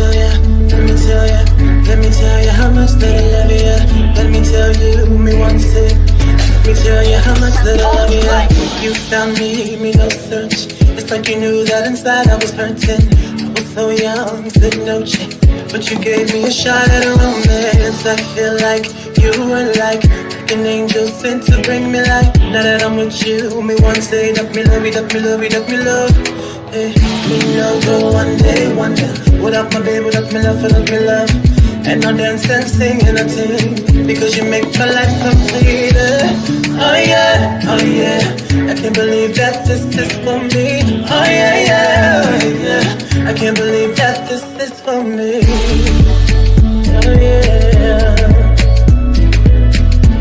tell ya, let me tell ya, let me tell ya how much that I love ya. Let me tell you, me one say. Let me tell you how much that I love ya. You found me no search. It's like you knew that inside I was hurting. I was so young, said no check, but you gave me a shot at a romance. I feel like you were like an angel sent to bring me light. Now that I'm with you, me one say that me love you, that me love you, that me love. Hey, me know go one day wonder. Without my baby, without me love, without me love. And I'll dance and sing and I sing because you make my life complete. Oh yeah, oh yeah. I can't believe that this is for me. Oh yeah, yeah, oh yeah. I can't believe that this is for me. Oh yeah.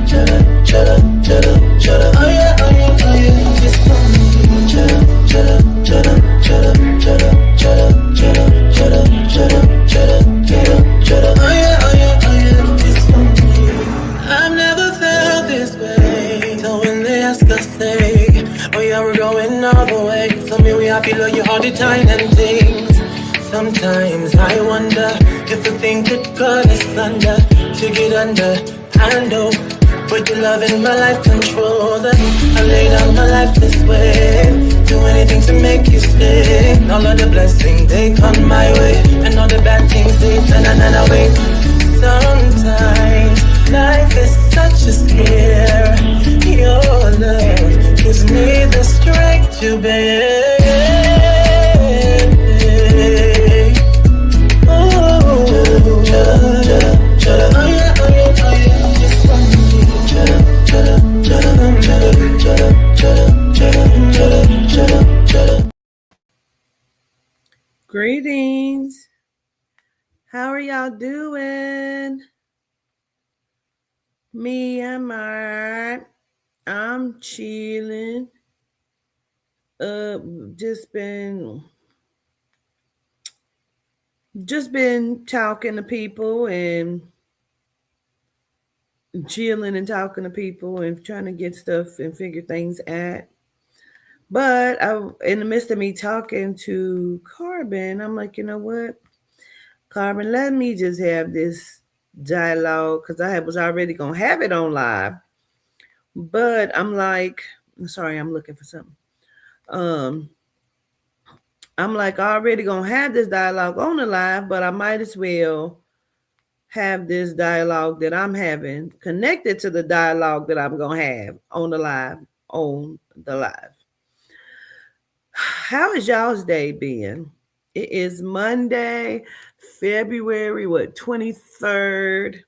Chada, chada, chada, chada. Oh yeah, oh yeah, oh yeah. It's for me. Chada, chada, chada, chada, chada, chada, chada, chada, chada, chada, chada, chada. Oh yeah, oh yeah, oh yeah. It's for me. I've never felt this way. So when they ask us, say, oh yeah, we're going all the way. So me, we happy love you all the time and things. Sometimes I wonder if the thing could cut us under to get under. I know, but your love in my life control that. I lay down my life this way, do anything to make you stay. All of the blessings they come my way, and all the bad things they turn away. Sometimes life is such a scare. Your love gives me the strength to bear. Greetings. How are y'all doing? Me, I'm alright. I'm chilling. Just been talking to people and chilling and talking to people and trying to get stuff and figure things out. But in the midst of me talking to Carbon, I'm like, you know what? Carbon, let me just have this dialogue because I was already going to have it on live. But I'm like, sorry, I'm looking for something. I'm like already going to have this dialogue on the live, but I might as well have this dialogue that I'm having connected to the dialogue that I'm going to have on the live. How is y'all's day been? It is Monday, February 23rd.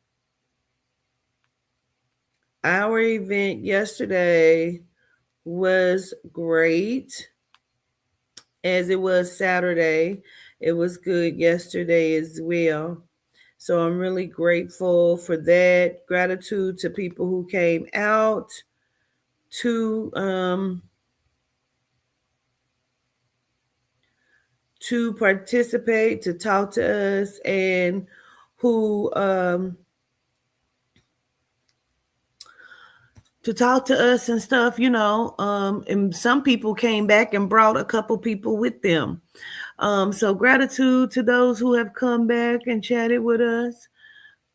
Our event yesterday was great, as it was Saturday. It was good yesterday as well. So I'm really grateful for that. Gratitude to people who came out to participate, to talk to us, and who to talk to us and stuff, and some people came back and brought a couple people with them. So gratitude to those who have come back and chatted with us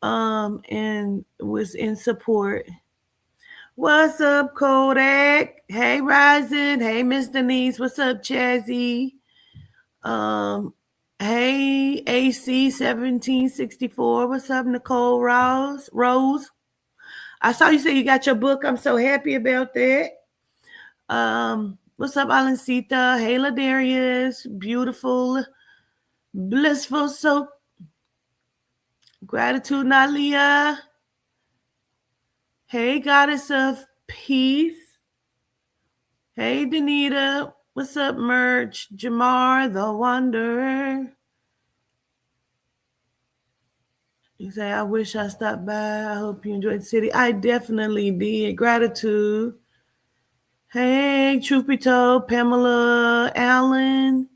and was in support. What's up, Kodak? Hey, Rising. Hey, Miss Denise. What's up, Chazzy? Hey, AC 1764. What's up, Nicole Rose? I saw you say you got your book. I'm so happy about that. What's up, Alencita? Hey, Ladarius. Beautiful, blissful soap. Gratitude, Nalia. Hey, Goddess of Peace. Hey, Danita. What's up, Merch? Jamar, the Wanderer. You say, I wish I stopped by. I hope you enjoyed the city. I definitely did. Gratitude. Hey, truth be told, Pamela, Allen,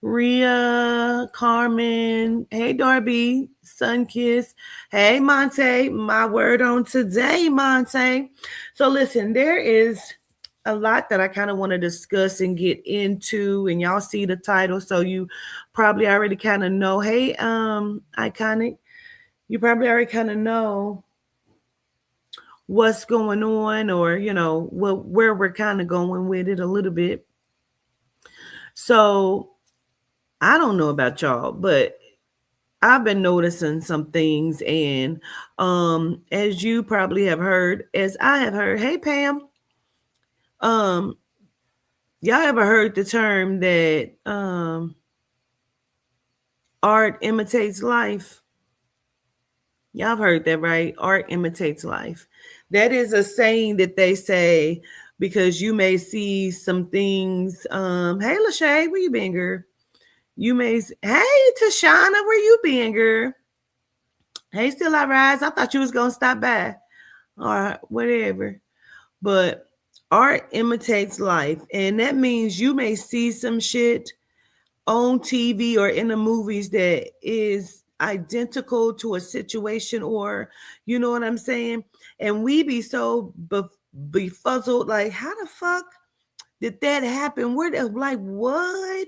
Rhea, Carmen. Hey, Darby, Sunkiss. Hey, Monte. My word on today, Monte. So listen, there is a lot that I kind of want to discuss and get into, and y'all see the title, so you probably already kind of know. Hey, Iconic, you probably already kind of know what's going on, or where we're kind of going with it a little bit. So I don't know about y'all, but I've been noticing some things, and as you probably have heard, as I have heard, hey Pam, um, y'all ever heard the term that art imitates life? Y'all have heard that, right? Art imitates life. That is a saying that they say because you may see some things. Hey Lachey, where you been, girl? Hey Tashana, where you been, girl? Hey, Still I Rise. I thought you was gonna stop by or whatever. But art imitates life, and that means you may see some shit on TV or in the movies that is identical to a situation, or you know what I'm saying? And we be so befuzzled, like, how the fuck did that happen? Where the, like, what?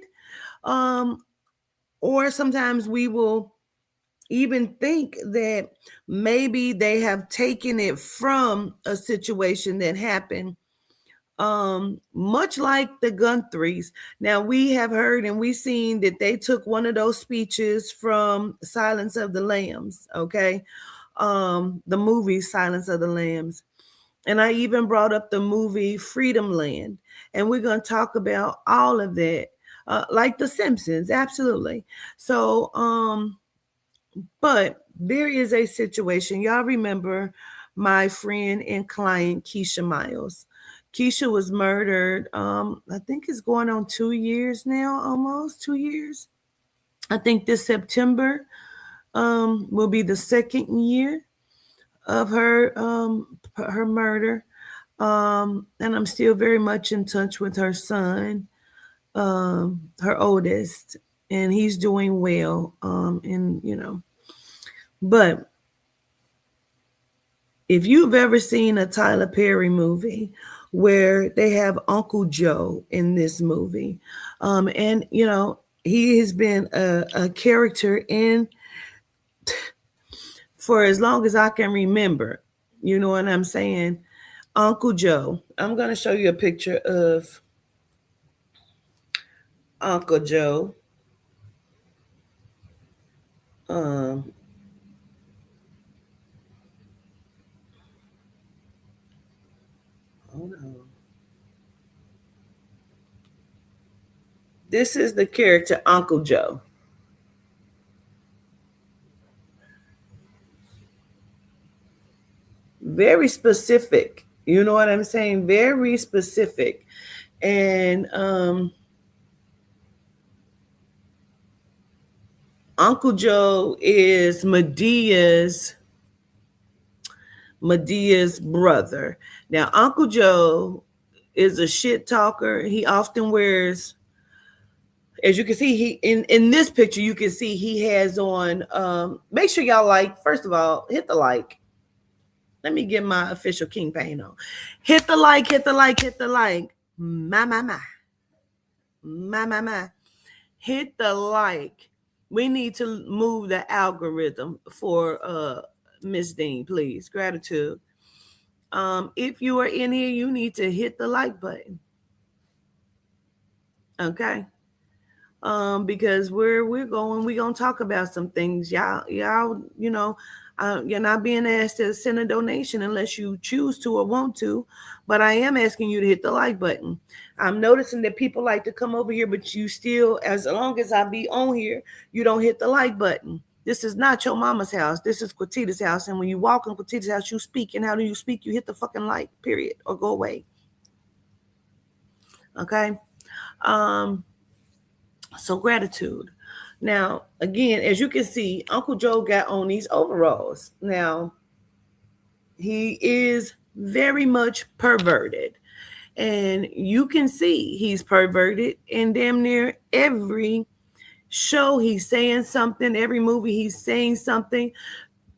Um, or sometimes we will even think that maybe they have taken it from a situation that happened, much like the Gunthries. Now we have heard and we've seen that they took one of those speeches from Silence of the Lambs, okay? The movie Silence of the Lambs. And I even brought up the movie Freedom Land, and we're going to talk about all of that, like The Simpsons, absolutely. So but there is a situation. Y'all remember my friend and client, Keisha Miles. Keisha was murdered. I think it's going on 2 years now, almost 2 years. I think this September will be the second year of her murder. And I'm still very much in touch with her son, her oldest, and he's doing well. But if you've ever seen a Tyler Perry movie where they have Uncle Joe in this movie, and he has been a character in for as long as I can remember. You know what I'm saying? Uncle Joe. I'm going to show you a picture of Uncle Joe. Um, hold on. This is the character Uncle Joe. Very specific. You know what I'm saying? Very specific. And Uncle Joe is Medea's brother. Now, Uncle Joe is a shit talker. He often wears, as you can see, he in this picture, you can see he has on, make sure y'all like, first of all, hit the like. Let me get my official King Pain on. Hit the like, hit the like, hit the like. My. Hit the like. We need to move the algorithm for Miss Dean, please. Gratitude. If you are in here, you need to hit the like button. Okay. Because we're gonna talk about some things. Y'all, you're not being asked to send a donation unless you choose to or want to, but I am asking you to hit the like button. I'm noticing that people like to come over here, but you still, as long as I be on here, you don't hit the like button. This is not your mama's house. This is Quatita's house. And when you walk in Quatita's house, you speak. And how do you speak? You hit the fucking like, period, or go away. Okay. So gratitude. Now, again, as you can see, Uncle Joe got on these overalls. Now, he is very much perverted. And you can see he's perverted in damn near every show. He's saying something, every movie he's saying something,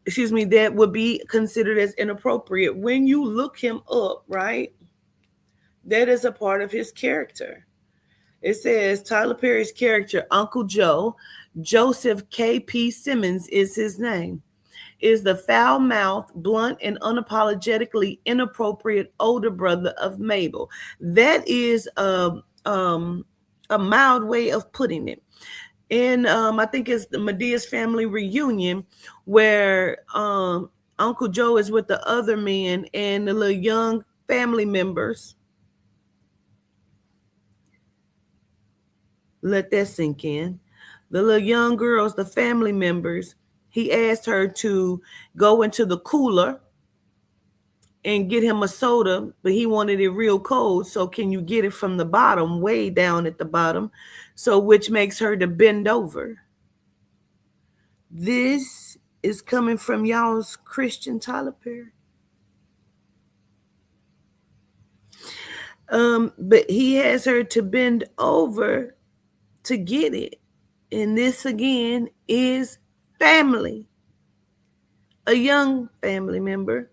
that would be considered as inappropriate. When you look him up, right? That is a part of his character. It says Tyler Perry's character, Uncle Joe, Joseph K.P. Simmons is his name, is the foul mouthed, blunt, and unapologetically inappropriate older brother of Mabel. That is a mild way of putting it. In I think it's the Medea's family reunion, where Uncle Joe is with the other men and the little young family members. Let that sink in. The little young girls, the family members, he asked her to go into the cooler and get him a soda, but he wanted it real cold. So can you get it from the bottom, way down at the bottom? So which makes her to bend over. This is coming from y'all's Christian Tyler Perry. But he has her to bend over to get it. And this again is family. A young family member.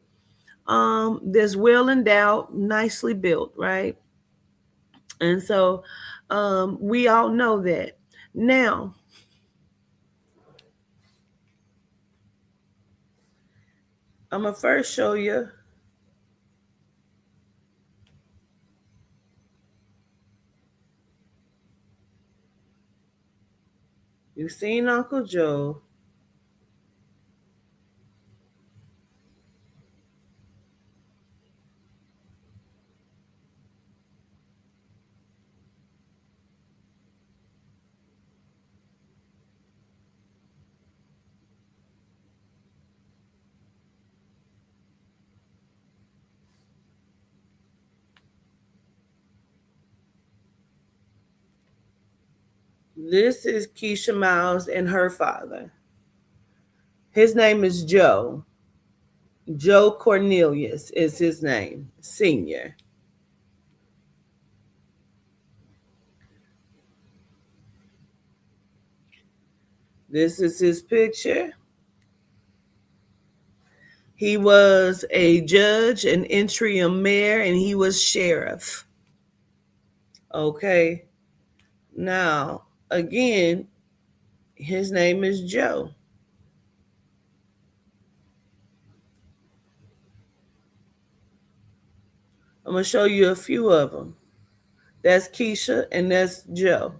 That's well endowed, nicely built, right? And so we all know that. Now, I'm going to first show you. You've seen Uncle Joe. This is Keisha Miles and her father. His name is Joe. Joe Cornelius is his name, Senior. This is his picture. He was a judge, an interim mayor, and he was sheriff. Okay. Now, again, his name is Joe. I'm going to show you a few of them. That's Keisha and that's Joe.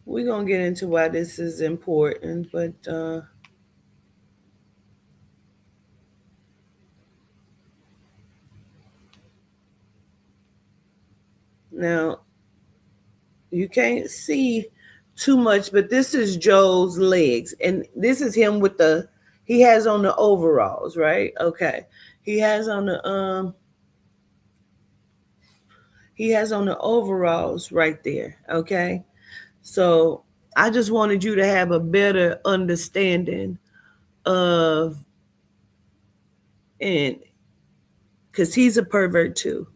We're going to get into why this is important, but now you can't see too much, but this is Joe's legs, and this is him with he has on the overalls, right? Okay. He has on the overalls right there, okay? So I just wanted you to have a better understanding of, and because he's a pervert too.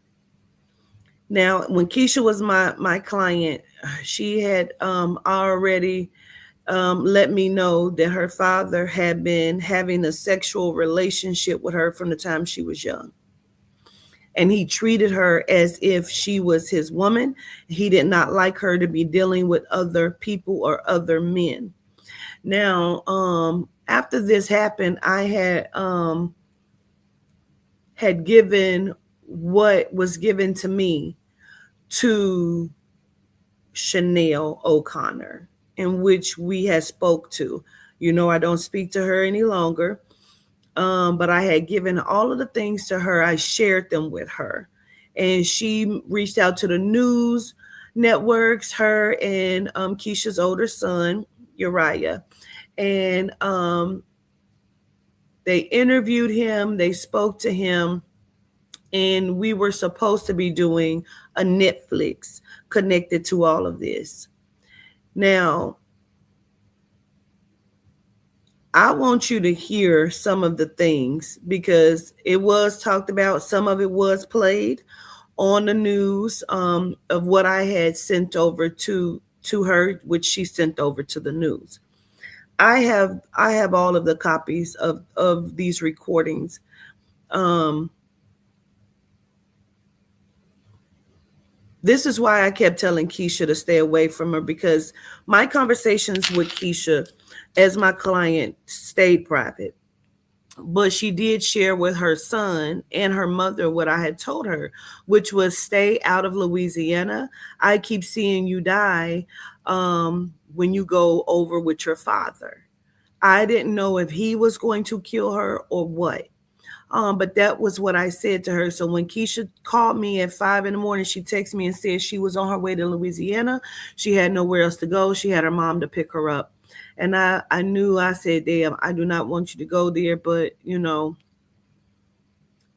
Now, when Keisha was my client, she had already let me know that her father had been having a sexual relationship with her from the time she was young. And he treated her as if she was his woman. He did not like her to be dealing with other people or other men. Now, after this happened, I had given what was given to me to Chanel O'Connor, in which we had spoke to. You know, I don't speak to her any longer. But I had given all of the things to her. I shared them with her. And she reached out to the news networks, her and Keisha's older son, Uriah. And they interviewed him. They spoke to him. And we were supposed to be doing a Netflix connected to all of this. Now, I want you to hear some of the things because it was talked about. Some of it was played on the news of what I had sent over to to her, which she sent over to the news. I have all of the copies of these recordings. Um, this is why I kept telling Keisha to stay away from her, because my conversations with Keisha as my client stayed private. But she did share with her son and her mother what I had told her, which was stay out of Louisiana. I keep seeing you die when you go over with your father. I didn't know if he was going to kill her or what. But that was what I said to her. So when Keisha called me at 5 in the morning, she texted me and said she was on her way to Louisiana. She had nowhere else to go. She had her mom to pick her up. And I knew, I said, damn, I do not want you to go there. But,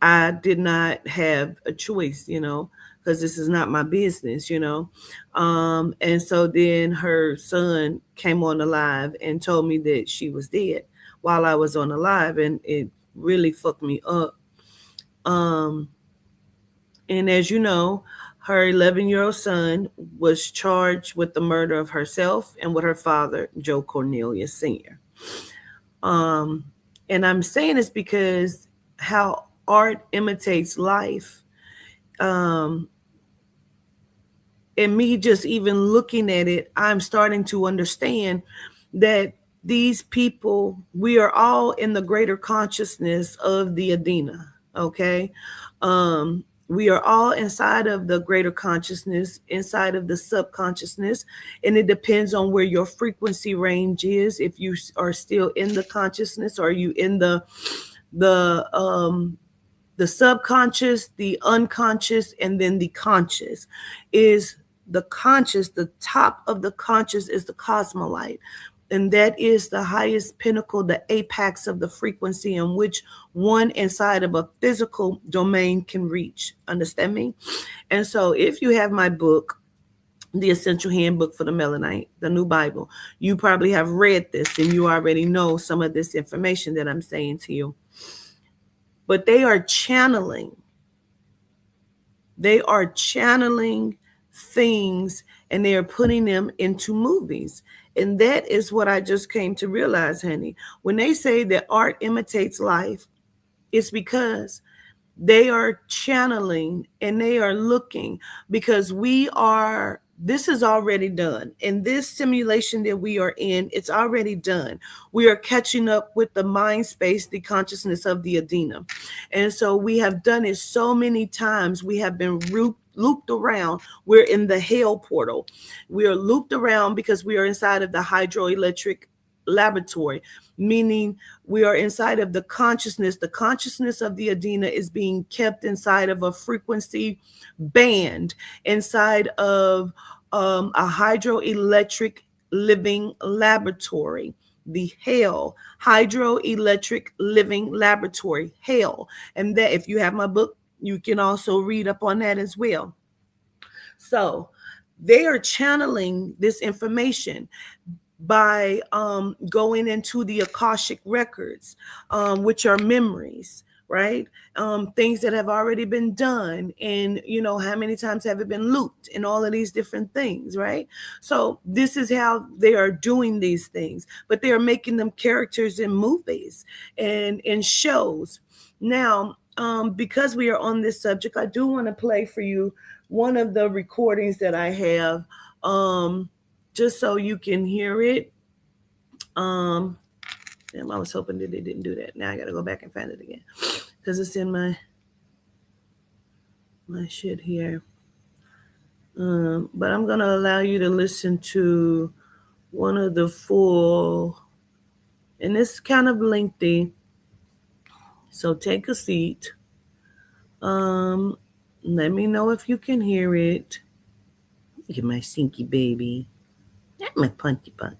I did not have a choice, because this is not my business, And so then her son came on the live and told me that she was dead while I was on the live. And it really fucked me up. And as you know, her 11-year-old son was charged with the murder of herself and with her father, Joe Cornelius Sr. And I'm saying this because how art imitates life. And me just even looking at it, I'm starting to understand that these people, we are all in the greater consciousness of the Adena. Okay. We are all inside of the greater consciousness, inside of the subconsciousness, and it depends on where your frequency range is. If you are still in the consciousness, or are you in the subconscious, the unconscious, and then the conscious. Is the conscious, the top of the conscious is the cosmolite. And that is the highest pinnacle, the apex of the frequency in which one inside of a physical domain can reach. Understand me? And so if you have my book, The Essential Handbook for the Melanite, the New Bible, you probably have read this and you already know some of this information that I'm saying to you. But they are channeling things, and they are putting them into movies. And that is what I just came to realize, honey. When they say that art imitates life, it's because they are channeling and they are looking, because this is already done. In this simulation that we are in, it's already done. We are catching up with the mind space, the consciousness of the Adena. And so we have done it so many times. We have been looped around. We're in the hell portal. We are looped around because we are inside of the hydroelectric laboratory, meaning we are inside of the consciousness. The consciousness of the Adena is being kept inside of a frequency band, inside of a hydroelectric living laboratory, the HAL, hydroelectric living laboratory, HAL. And that, if you have my book, you can also read up on that as well. So they are channeling this information by going into the Akashic records, which are memories, right? Things that have already been done, and how many times have it been looped, and all of these different things, right? So this is how they are doing these things, but they are making them characters in movies and in shows. Now, because we are on this subject, I do want to play for you one of the recordings that I have, just so you can hear it. Damn, I was hoping that they didn't do that. Now I gotta go back and find it again, because it's in my shit here. But I'm gonna allow you to listen to one of the full, and it's kind of lengthy, so take a seat. Let me know if you can hear it. Look at my stinky baby. That's my punty butt.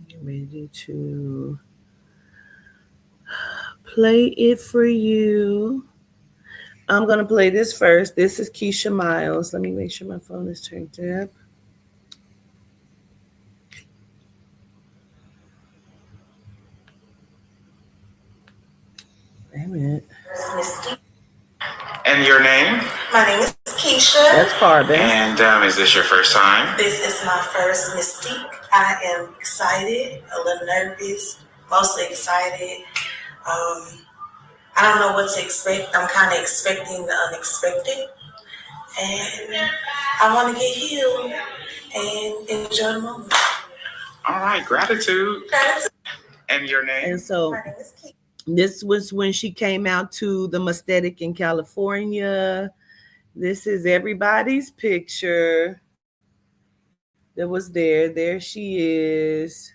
Get ready to play it for you. I'm going to play this first. This is Keisha Miles. Let me make sure my phone is turned up. Let minute. Misty. And your name? My name is Keisha. That's Carbon. And is this your first time? This is my first Mystique. I am excited, a little nervous, mostly excited. I don't know what to expect. I'm kind of expecting the unexpected. And I want to get healed and enjoy the moment. All right, gratitude. And your name? And so My name is Keisha. this was when she came out to the Maesthetic in California. This is everybody's picture that was there. There she is.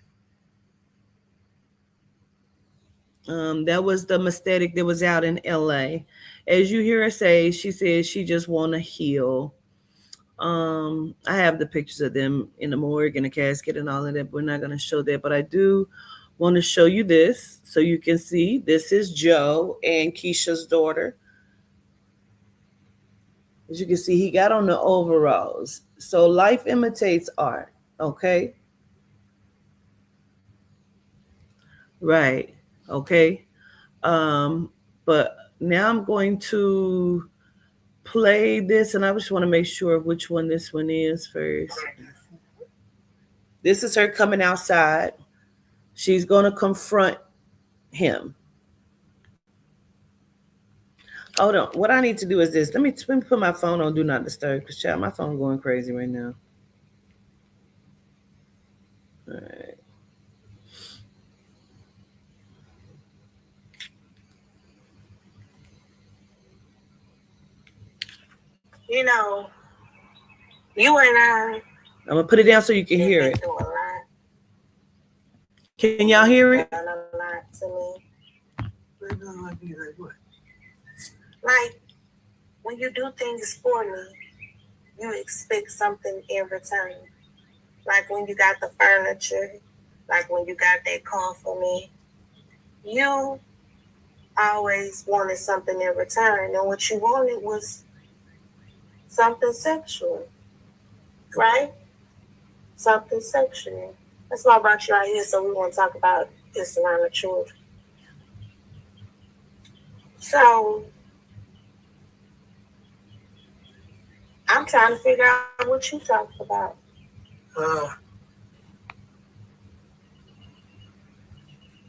That was the Maesthetic that was out in LA. As you hear her say, she says she just want to heal. I have the pictures of them in the morgue and the casket and all of that. We're not going to show that, but I do want to show you this so you can see. This is Joe and Keisha's daughter. As you can see, he got on the overalls. So life imitates art, okay? Right, okay. But now I'm going to play this, and I just want to make sure which one this one is first. This is her coming outside. She's going to confront him. Hold on. What I need to do is this. Let me put my phone on Do Not Disturb, because child, my phone going crazy right now. All right. You know, you and I. I'm going to put it down so you can hear it. Do a lot. Can y'all hear it? Done a lot to me. Like, when you do things for me, you expect something in return. Like when you got the furniture, like when you got that car for me, you always wanted something in return. And what you wanted was something sexual, right? Something sexual. That's why I brought you out here, so we want to talk about this around the children. So, I'm trying to figure out what you talked about.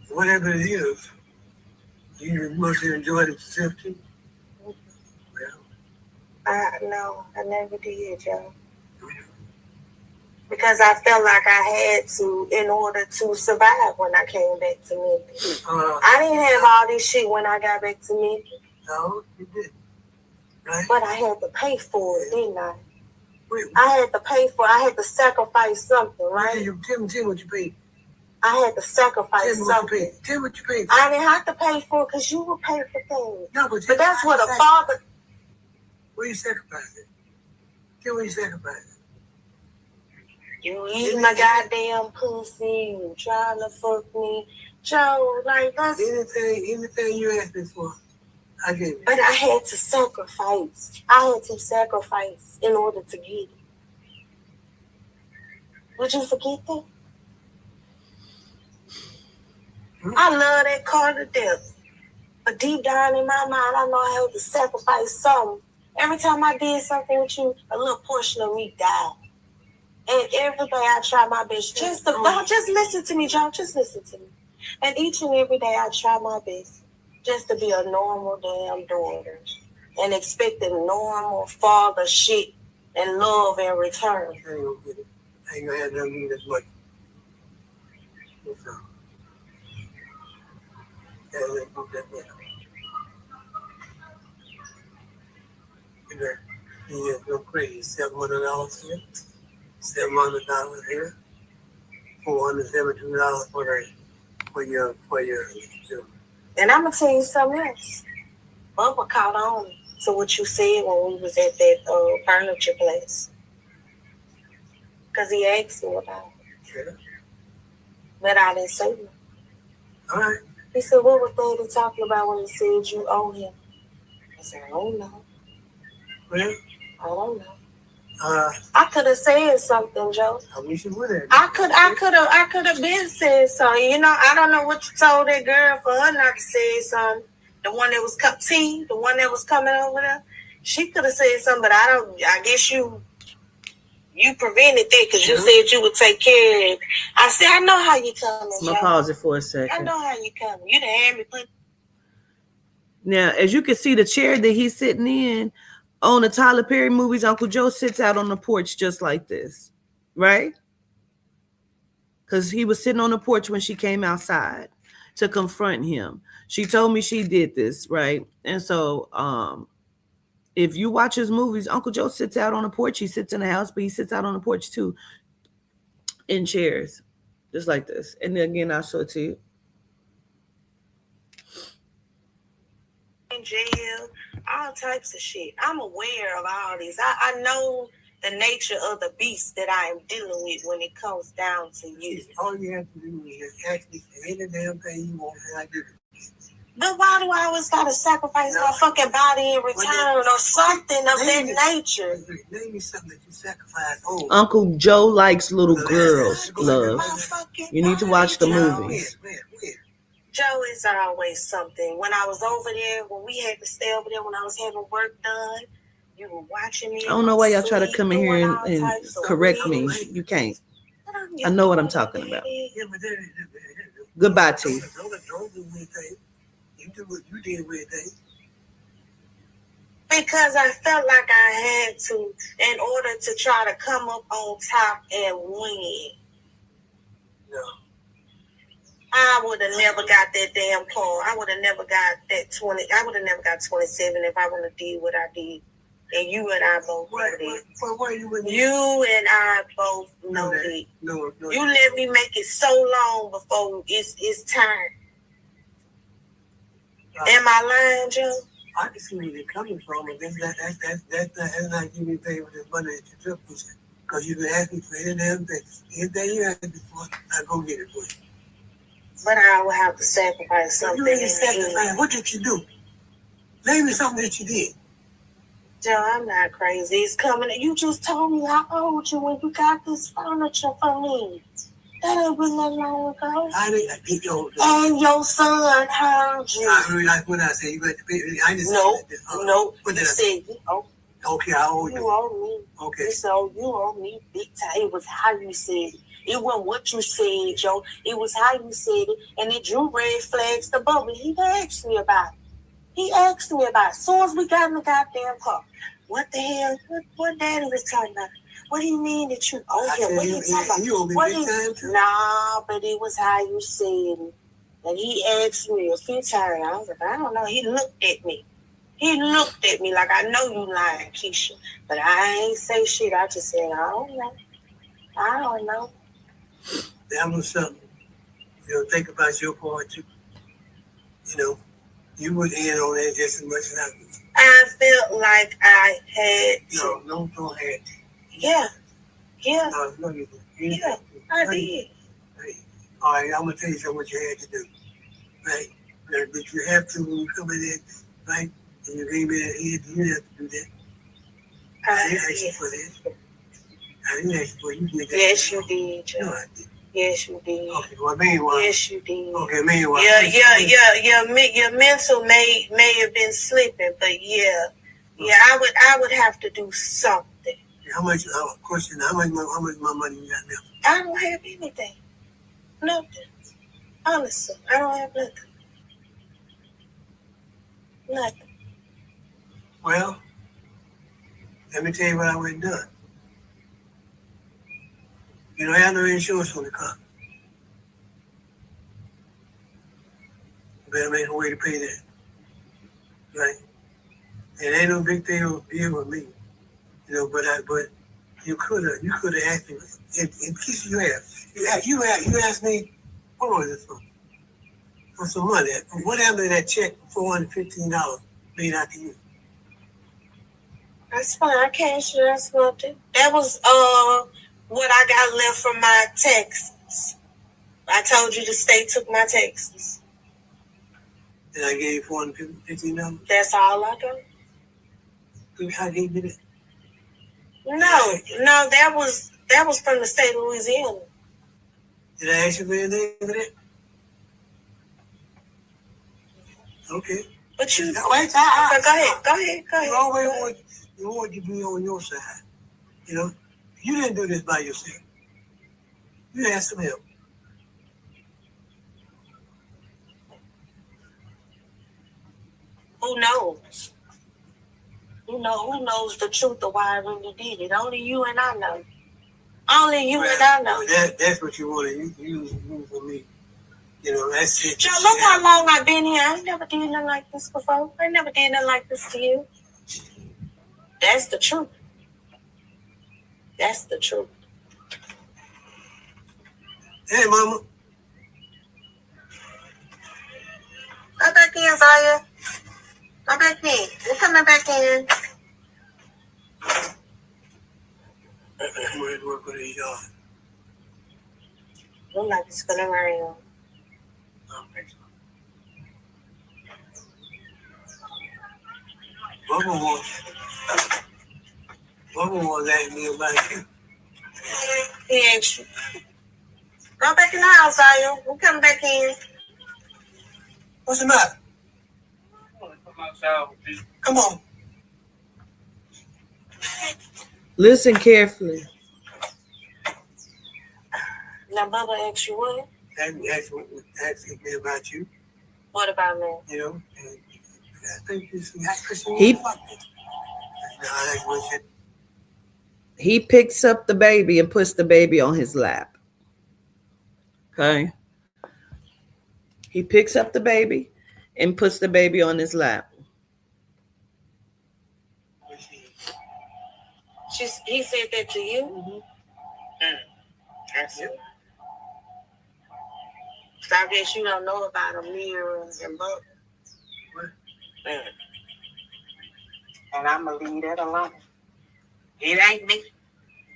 Whatever it is, you must have enjoyed it simply. No, I never did, Joe. Because I felt like I had to in order to survive when I came back to Memphis. I didn't have all this shit when I got back to Memphis. No, you didn't. Right? But I had to pay for it, didn't I? Wait, I had to pay for it. I had to sacrifice something, right? tell me what you paid. I had to sacrifice Tell me what you something. paid. Tell me what you paid. I didn't have to pay for it because you would pay for things. No, But that's what a father... What you sacrificing? Tell me what you sacrificing. You eating my goddamn pussy. You trying to fuck me. Joe, like, that's... Anything you asked me for, I gave you. But I had to sacrifice. I had to sacrifice in order to get it. Would you forget that? I love that car to death. But deep down in my mind, I know I had to sacrifice something. Every time I did something with you, a little portion of me died. And every day I try my best. Just listen to me, John. Just listen to me. And each and every day I try my best just to be a normal damn daughter and expecting normal father shit and love in return. I ain't gonna get it. I ain't gonna have nothing to do this much. That's all. Yeah, let's move that down. You just go crazy. $700 here, $700 here, $472 for your. And I'm gonna tell you something else. Bubba caught on to what you said when we was at that furniture place. Because he asked me about it. Yeah. But I didn't say it. All right. He said, what was Daddy talking about when he said you owe him? I said, I don't know. Well, I don't know. I could have said something, Joe. I wish you would have. I could have been said something. You know, I don't know what you told that girl for her not to say something. the one that was the one that was coming over there. She could have said something, but I guess you prevented that because you said you would take care of it. I said, I know how you coming. I'm gonna pause it for a second. I know how you coming. You done had me put. Now, as you can see, the chair that he's sitting in on the Tyler Perry movies, Uncle Joe sits out on the porch just like this, right? Because he was sitting on the porch when she came outside to confront him. She told me she did this, right? And so if you watch his movies, Uncle Joe sits out on the porch. He sits in the house, but he sits out on the porch too in chairs, just like this. And then again, I'll show it to you. In jail, all types of shit. I'm aware of all these. I know the nature of the beast that I am dealing with when it comes down to you. All you have to do is just ask me for any damn thing you want, and I do it. But why do I always gotta sacrifice my fucking body in return or something of that nature? Name me something that you sacrifice. Oh, Uncle Joe likes little girls, love. You need to watch the movies. Joe is always something. When I was over there, when we had to stay over there, when I was having work done, you were watching me. I don't know why y'all try to come in here and correct me. You can't. I know what I'm talking about. Goodbye, T. Don't do anything. You do what you did with it. Because I felt like I had to in order to try to come up on top and win. No. I would have never got that damn car. I would have never got that 20. I would have never got 27 if I wouldn't have did what I did. And you and I both know that. You and I both know that. No. You let me make it so long before it's time. Am I lying, Joe? I can see where they're coming from, and that's not giving me favor with the money that you took, because you can ask me for any damn thing. Anything you ask me for, I go get it for you. But I will have to sacrifice something. You ain't sacrifice. What did you do? Name me something that you did. Joe, I'm not crazy. It's coming. You just told me I owed you when you got this furniture for me. That ain't been that long ago. I did your. And your son heard you. I heard like what I said. You got to pay. I didn't say that. No. What You did I said you owe. Okay, I owe you. You owe me. Okay. So you owe me big time. It was how you said it. It wasn't what you said, Joe. It was how you said it. And it drew red flags above me. He asked me about it. As soon as we got in the goddamn car. What the hell? What daddy was talking about? What do you mean that you owe him? What he talking about? You owe me big time too. Nah, but it was how you said it. And he asked me a few times. I was like, I don't know. He looked at me. Like, I know you lying, Keisha. But I ain't say shit. I just said, I don't know. That was something. Think about your part too. You would end on that just as much as I would. I felt like I had to. No, don't have to. Yeah. No, you didn't. Yeah, I did. Right. All right, I'm going to tell you what you had to do. Right? But you have to, when you come in there, right? And you gave me that head, you didn't have to do that. I didn't ask you for that. I didn't ask you for it. You did that. Yes, you did, Joe. No, I didn't. Yes, you did. Okay, well, meanwhile. Yes, you did. Okay, meanwhile. Your mental may have been slipping, but I would have to do something. How much? Question: How much my money you got now? I don't have anything. Nothing. Honestly, I don't have nothing. Nothing. Well, let me tell you what I went and done. You don't have no insurance on the car. You better make a way to pay that. Right? It ain't no big deal with me. But you could have asked me. In case you asked me, what was it for? For some money. What happened to that check for $415 made out to you? That's fine. I cashed it. That's nothing. That was what I got left from my taxes. I told you the state took my taxes. And I gave you $415? That's all I got. How gave you that? No, that was from the state of Louisiana. Did I ask you for anything for that? Okay. But you, Wait, okay, go ahead. You always want to be on your side. You know, you didn't do this by yourself. You had some help. Who knows? Who knows the truth of why I really did it? Only you and I know. Only you and I know. That's what you want to use for me. You know, that's it. Joe, look how long I've been here. I never did nothing like this before. I never did nothing like this to you. That's the truth. That's the truth. Hey, Mama. Go back in, Zaya. Go back in. We're coming back in. I'm ready to work on the yard. Look like it's gonna rain. Mama wants asking me about you. He ain't you. Go back in the house, Zaya. We're coming back in. What's the matter? Come on. Listen carefully. Now, Bubba asked you what? Asking me about you. What about me? You know, and I think this is He picks up the baby and puts the baby on his lap. Okay. He picks up the baby and puts the baby on his lap. He said that to you? Mm-hmm. That's it. So I guess you don't know about a mirror and book. And I'm going to leave that alone. It ain't me.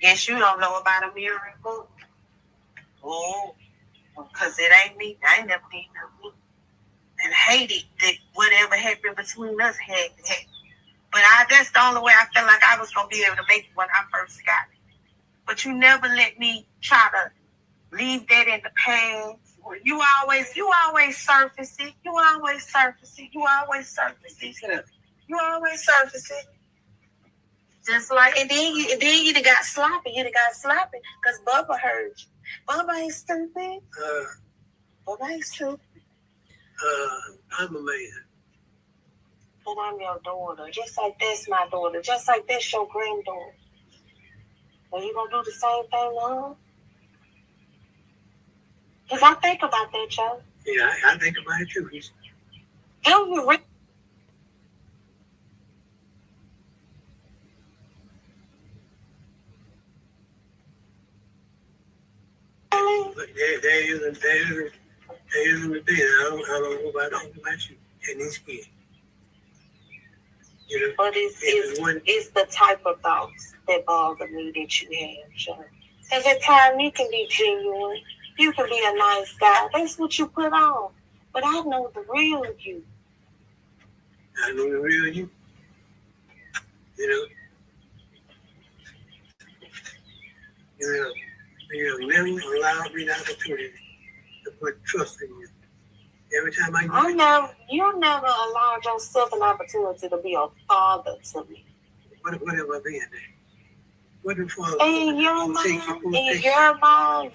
Guess you don't know about a mirror and book. Oh, because it ain't me. I ain't never did nothing. And hated that whatever happened between us had to happen. But that's the only way I felt like I was going to be able to make it when I first got it. But you never let me try to leave that in the past. You always surface it. You always surface it. Just like, and then you done got sloppy. Because Bubba heard you. Bubba ain't stupid. Bubba ain't stupid. I'm a man. But I'm your daughter. Just like that's my daughter. Just like that's your granddaughter. Are you going to do the same thing now? Because I think about that, Joe. Yeah, I think about it too. How you really? But there isn't a day. I don't know about you and these kids. You know, But it's the type of thoughts that bother me that you have, Joe. Because at times you can be genuine. You can be a nice guy. That's what you put on. But I know the real you. I know the real you. You know, you never allowed me the opportunity to put trust in you. Every time You never allowed yourself an opportunity to be a father to me. What have I been there? What the father? In your mind, you are my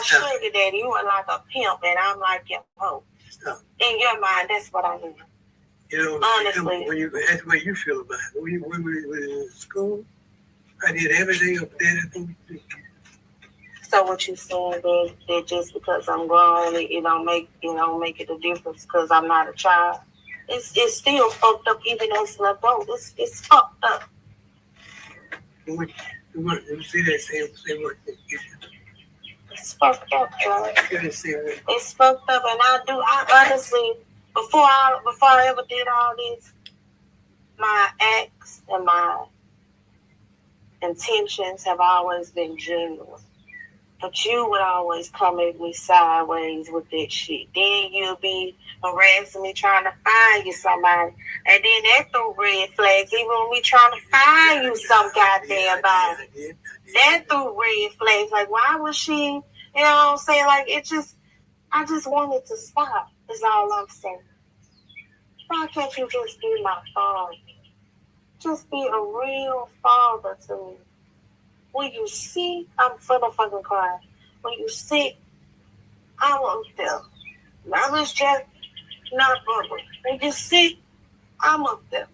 sugar daddy. You are like a pimp, and I'm like your hoe. In your mind, that's what I mean. You know, honestly, that's the way you feel about it. When we were in school, I did everything up there. So what you saying that just because I'm grown, it don't make it a difference because I'm not a child. It's still fucked up even as an adult. It's fucked up. You see that same word. It's fucked up, Joe. It's fucked up, and I honestly, before I ever did all this, my acts and my intentions have always been genuine. But you would always come at me sideways with that shit. Then you'll be harassing me trying to find you somebody. And then that threw red flags. Even when we trying to find you some goddamn body. That threw red flags. Like, why was she, you know what I'm saying? Like, I just wanted to stop, is all I'm saying. Why can't you just be my father? Just be a real father to me. When you see, I'm finna fucking cry. When you see, I'm up there. Not Miss Jack, not Bubba. When you see, I'm up there.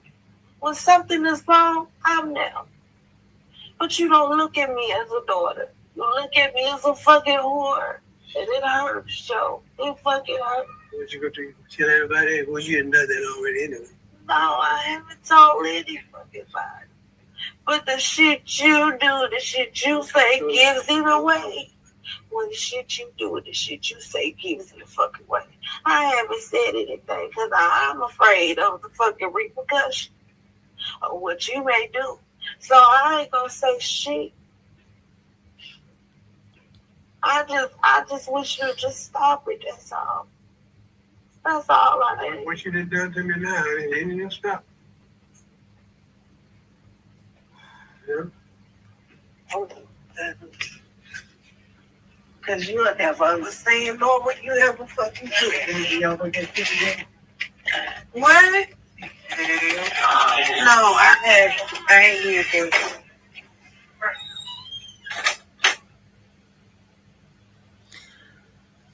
When something is wrong, I'm there. But you don't look at me as a daughter. You look at me as a fucking whore. And it hurts, Joe. It fucking hurts. What you go to tell everybody? Well, you didn't know that already anyway. No, I haven't told any fucking body. But the shit you do, the shit you say gives it away. When the shit you do and the shit you say gives it the fucking way. I haven't said anything because I'm afraid of the fucking repercussion of what you may do. So I ain't gonna say shit. I just wish you'd just stop it, that's all. That's all I need. What you done done to me now, it ain't gonna stop. Yeah. Because you'll never understand nor what you ever fucking do. What? No, I ain't here for it.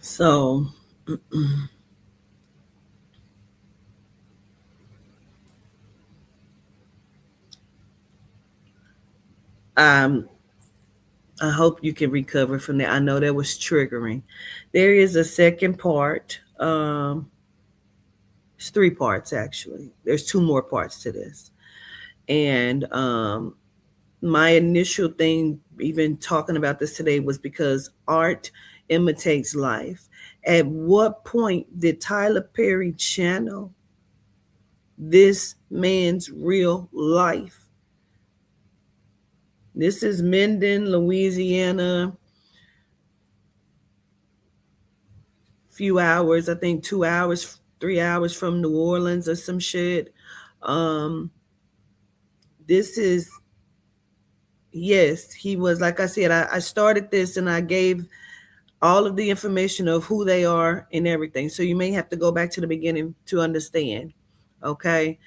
So I hope you can recover from that. I know that was triggering. There is a second part. It's 3 parts, actually. There's 2 more parts to this. And my initial thing, even talking about this today, was because art imitates life. At what point did Tyler Perry channel this man's real life? This is Minden, Louisiana. Few hours, I think 2 hours, 3 hours from New Orleans or some shit. This is, yes, he was, like I said, I started this and I gave all of the information of who they are and everything. So you may have to go back to the beginning to understand. Okay.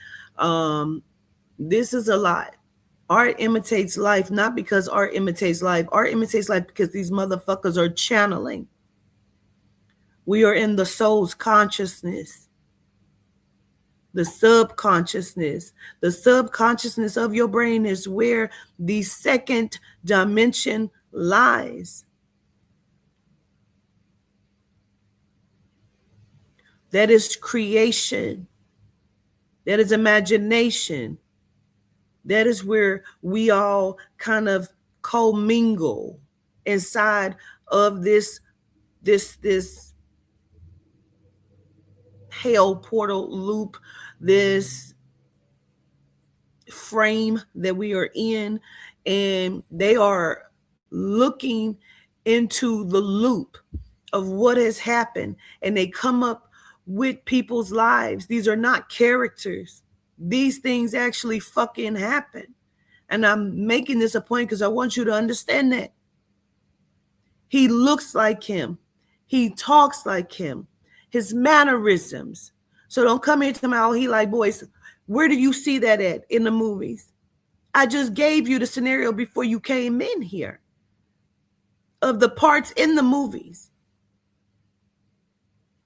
This is a lot. Art imitates life, not because art imitates life. Art imitates life because these motherfuckers are channeling. We are in the soul's consciousness. The subconsciousness. The subconsciousness of your brain is where the second dimension lies. That is creation. That is imagination. That is where we all kind of commingle inside of this hell portal loop, this frame that we are in, and they are looking into the loop of what has happened, and they come up with people's lives. These are not characters. These things actually fucking happen. And I'm making this a point because I want you to understand that. He looks like him. He talks like him. His mannerisms. So don't come here to me, oh, he like, boys, where do you see that at in the movies? I just gave you the scenario before you came in here of the parts in the movies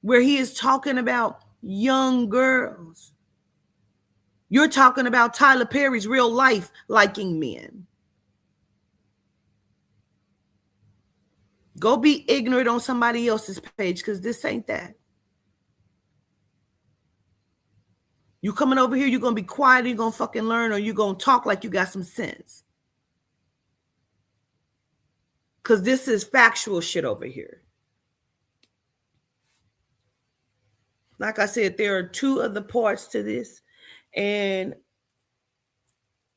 where he is talking about young girls. You're talking about Tyler Perry's real life liking men. Go be ignorant on somebody else's page because this ain't that. You coming over here, you're going to be quiet, you're going to fucking learn, or you're going to talk like you got some sense. Because this is factual shit over here. Like I said, there are 2 other parts to this. And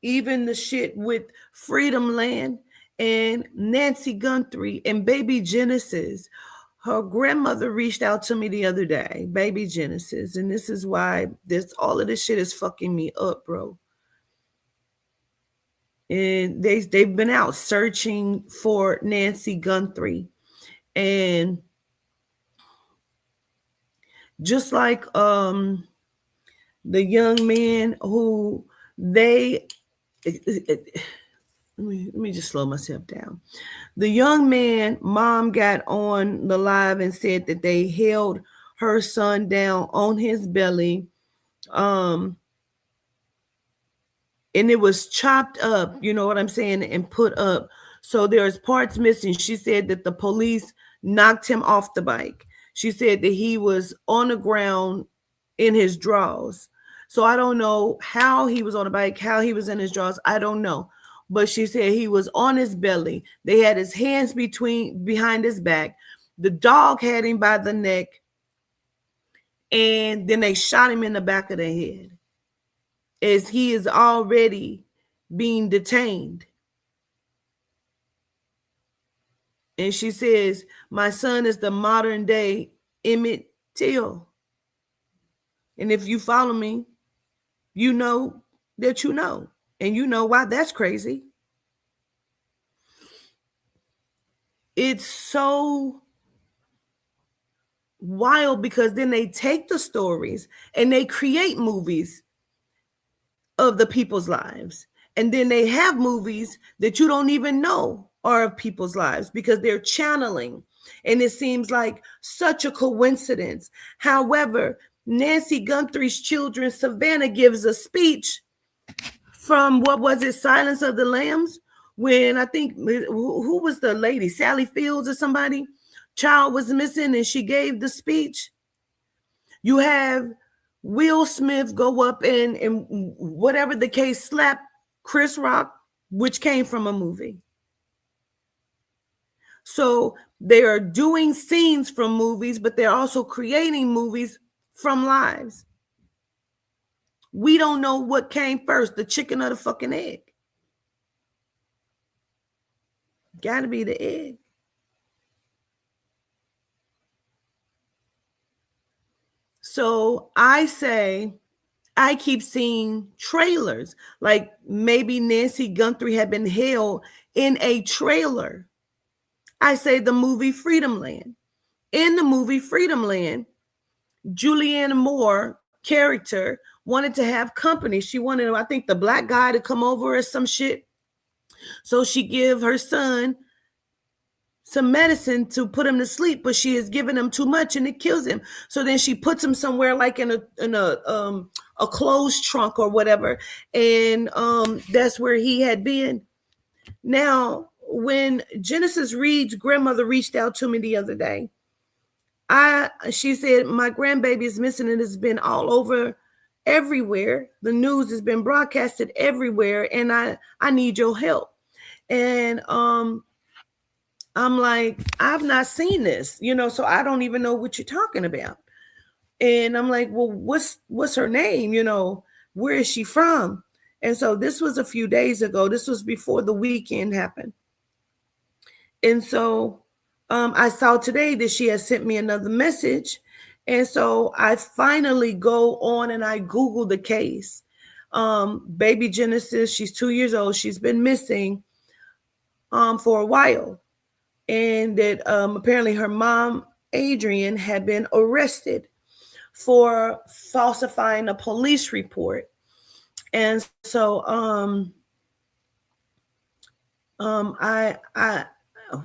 even the shit with Freedom Land and Nancy Guthrie and Baby Genesis. Her grandmother reached out to me the other day, Baby Genesis. And this is why all of this shit is fucking me up, bro. And they've been out searching for Nancy Guthrie. And just like the young man who let me just slow myself down. The young man, mom got on the live and said that they held her son down on his belly. And it was chopped up, you know what I'm saying, and put up. So there's parts missing. She said that the police knocked him off the bike. She said that he was on the ground in his drawers. So I don't know how he was on the bike, how he was in his drawers. I don't know. But she said he was on his belly. They had his hands behind his back. The dog had him by the neck. And then they shot him in the back of the head as he is already being detained. And she says, my son is the modern day Emmett Till. And if you follow me, you know that you know. And you know why that's crazy. It's so wild because then they take the stories and they create movies of the people's lives. And then they have movies that you don't even know are of people's lives because they're channeling. And it seems like such a coincidence. However, Nancy Guthrie's children, Savannah, gives a speech from, what was it, Silence of the Lambs? When I think, who was the lady? Sally Fields or somebody? Child was missing and she gave the speech. You have Will Smith go up and whatever the case, slap Chris Rock, which came from a movie. So they are doing scenes from movies, but they're also creating movies from lives. We don't know what came first, the chicken or the fucking egg. Gotta be the egg. So I say, I keep seeing trailers, like maybe Nancy Guthrie had been held in a trailer. I say the movie Freedomland. In the movie Freedomland, Julianne Moore character wanted to have company. She wanted, I think, the black guy to come over or some shit. So she give her son some medicine to put him to sleep, but she has given him too much and it kills him. So then she puts him somewhere like in a clothes trunk or whatever. And that's where he had been. Now, when Genesis Reed's grandmother reached out to me the other day, she said, my grandbaby is missing and it's been all over everywhere. The news has been broadcasted everywhere and I need your help. And I'm like, I've not seen this, so I don't even know what you're talking about. And I'm like, well, what's her name? Where is she from? And so this was a few days ago. This was before the weekend happened. And so I saw today that she has sent me another message. And so I finally go on and I Google the case. Baby Genesis, she's 2 years old. She's been missing for a while. And that apparently her mom, Adrian, had been arrested for falsifying a police report. And so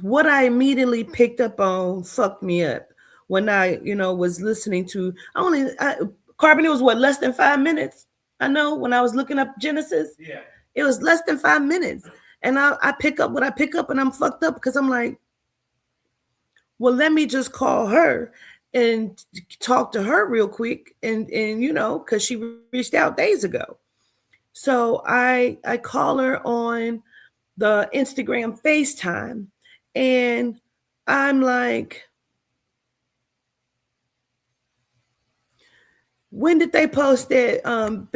what I immediately picked up on fucked me up when I, was listening to Carbon, it was less than 5 minutes. I know when I was looking up Genesis, it was less than 5 minutes. And I pick up what I pick up and I'm fucked up because I'm like, well, let me just call her and talk to her real quick. And because she reached out days ago. So I call her on the Instagram FaceTime and I'm like, when did they post that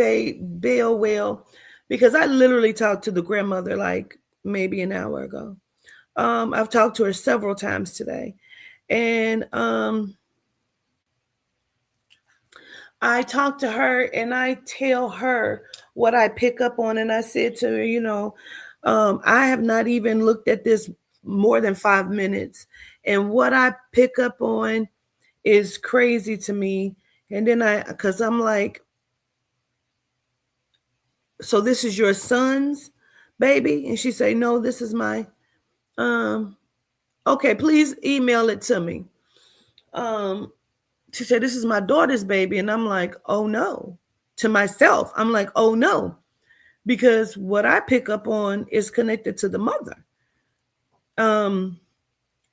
bail well? Because I literally talked to the grandmother like maybe an hour ago. I've talked to her several times today. And I talk to her and I tell her what I pick up on. And I said to her, I have not even looked at this more than 5 minutes. And what I pick up on is crazy to me. And then because I'm like, so this is your son's baby? And she say, no, this is my, okay, please email it to me. She said, this is my daughter's baby. And I'm like, oh no. To myself, I'm like, oh no. Because what I pick up on is connected to the mother.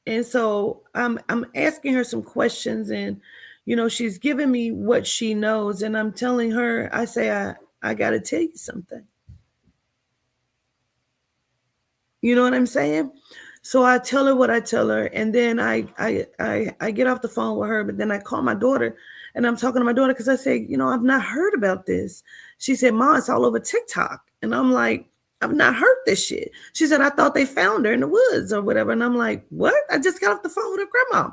And so I'm asking her some questions, and she's giving me what she knows, and I'm telling her, I say, I got to tell you something. You know what I'm saying? So I tell her what I tell her, and then I get off the phone with her, but then I call my daughter, and I'm talking to my daughter because I say, I've not heard about this. She said, Ma, it's all over TikTok. And I'm like, I've not heard this shit. She said, I thought they found her in the woods or whatever. And I'm like, what? I just got off the phone with her grandma.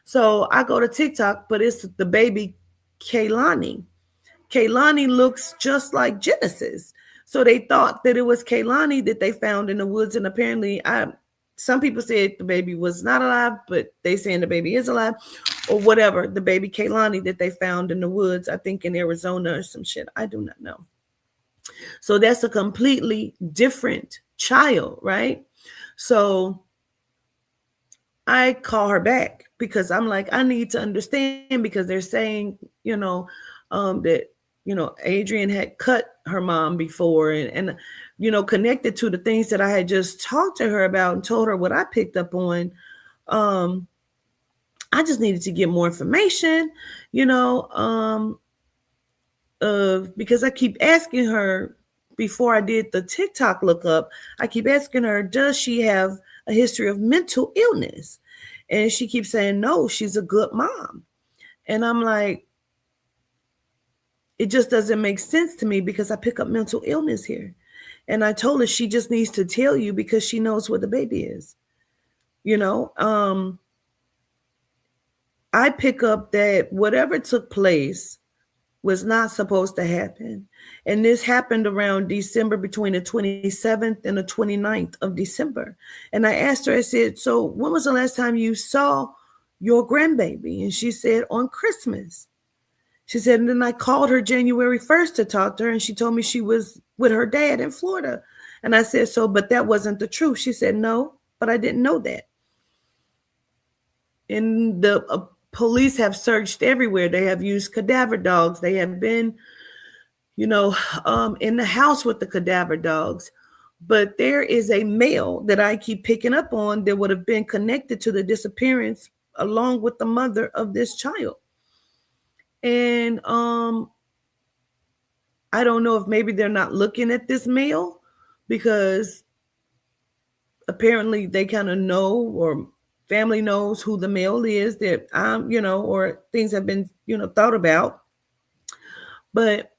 So I go to TikTok, but it's the baby Kehlani. Kehlani looks just like Genesis. So they thought that it was Kehlani that they found in the woods. And apparently some people said the baby was not alive, but they saying the baby is alive or whatever. The baby Kehlani that they found in the woods, I think in Arizona or some shit. I do not know. So that's a completely different child, right? So I call her back because I'm like, I need to understand, because they're saying, that, Adrian had cut her mom before and connected to the things that I had just talked to her about and told her what I picked up on. I just needed to get more information, because I keep asking her before I did the TikTok lookup, I keep asking her, does she have a history of mental illness? And she keeps saying, no, she's a good mom. And I'm like, it just doesn't make sense to me because I pick up mental illness here. And I told her she just needs to tell you because she knows where the baby is. I pick up that whatever took place was not supposed to happen. And this happened around December, between the 27th and the 29th of December. And I asked her, I said, so when was the last time you saw your grandbaby? And she said, on Christmas. She said, and then I called her January 1st to talk to her, and she told me she was with her dad in Florida. And I said, so, but that wasn't the truth. She said, no, but I didn't know that. And the police have searched everywhere. They have used cadaver dogs. They have been, in the house with the cadaver dogs. But there is a male that I keep picking up on that would have been connected to the disappearance along with the mother of this child. And I don't know if maybe they're not looking at this male because apparently they kind of know, or family knows who the male is that or things have been, thought about. But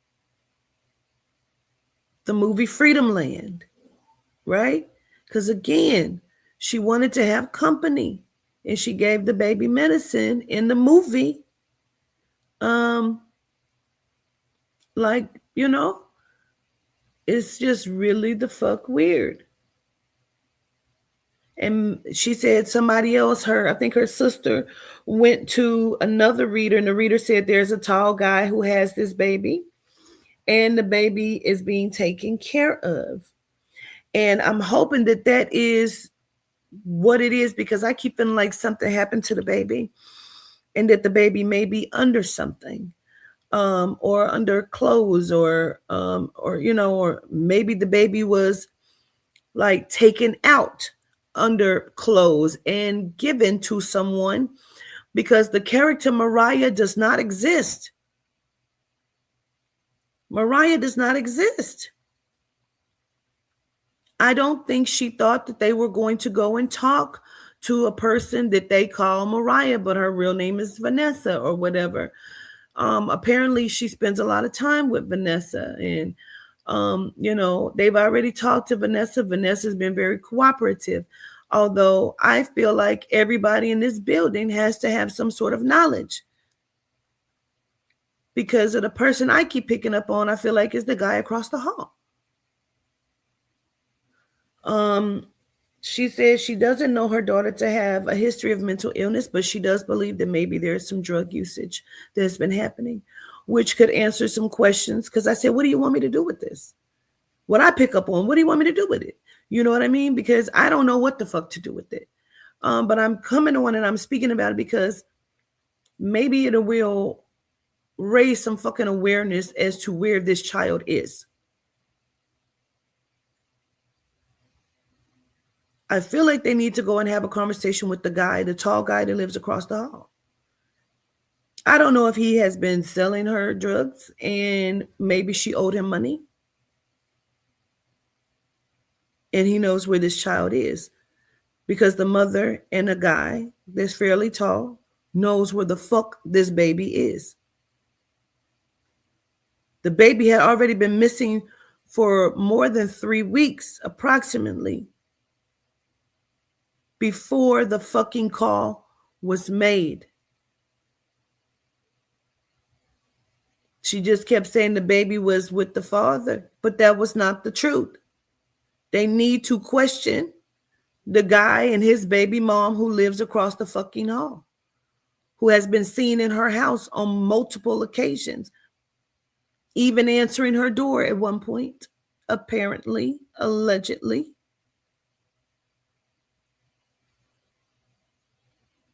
the movie Freedom Land, right? Because again, she wanted to have company and she gave the baby medicine in the movie. It's just really the fuck weird. And she said somebody else, I think her sister, went to another reader, and the reader said there's a tall guy who has this baby, and the baby is being taken care of. And I'm hoping that that is what it is, because I keep feeling like something happened to the baby, and that the baby may be under something, or under clothes, or maybe the baby was like taken out under clothes and given to someone, because the character Mariah does not exist. Mariah does not exist. I don't think she thought that they were going to go and talk to a person that they call Mariah, but her real name is Vanessa or whatever. Apparently she spends a lot of time with Vanessa, and they've already talked to Vanessa. Vanessa's been very cooperative, although I feel like everybody in this building has to have some sort of knowledge, because of the person I keep picking up on, I feel like is the guy across the hall. She says she doesn't know her daughter to have a history of mental illness, but she does believe that maybe there's some drug usage that's been happening, which could answer some questions. Because I said, what do you want me to do with this? What I pick up on, what do you want me to do with it? You know what I mean? Because I don't know what the fuck to do with it. But I'm coming on and I'm speaking about it because maybe it will raise some fucking awareness as to where this child is. I feel like they need to go and have a conversation with the guy, the tall guy that lives across the hall. I don't know if he has been selling her drugs and maybe she owed him money. And he knows where this child is because the mother and a guy that's fairly tall knows where the fuck this baby is. The baby had already been missing for more than 3 weeks, approximately, before the fucking call was made. She just kept saying the baby was with the father, but that was not the truth. They need to question the guy and his baby mom who lives across the fucking hall, who has been seen in her house on multiple occasions, even answering her door at one point, apparently, allegedly.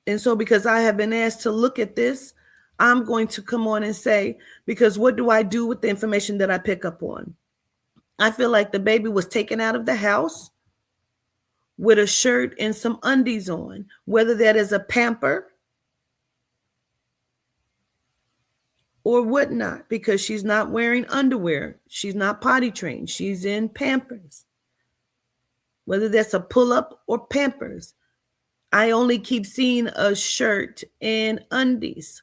And so because I have been asked to look at this, I'm going to come on and say, because what do I do with the information that I pick up on? I feel like the baby was taken out of the house with a shirt and some undies on, whether that is a pamper or whatnot, because she's not wearing underwear. She's not potty trained. She's in Pampers. Whether that's a pull-up or Pampers. I only keep seeing a shirt and undies.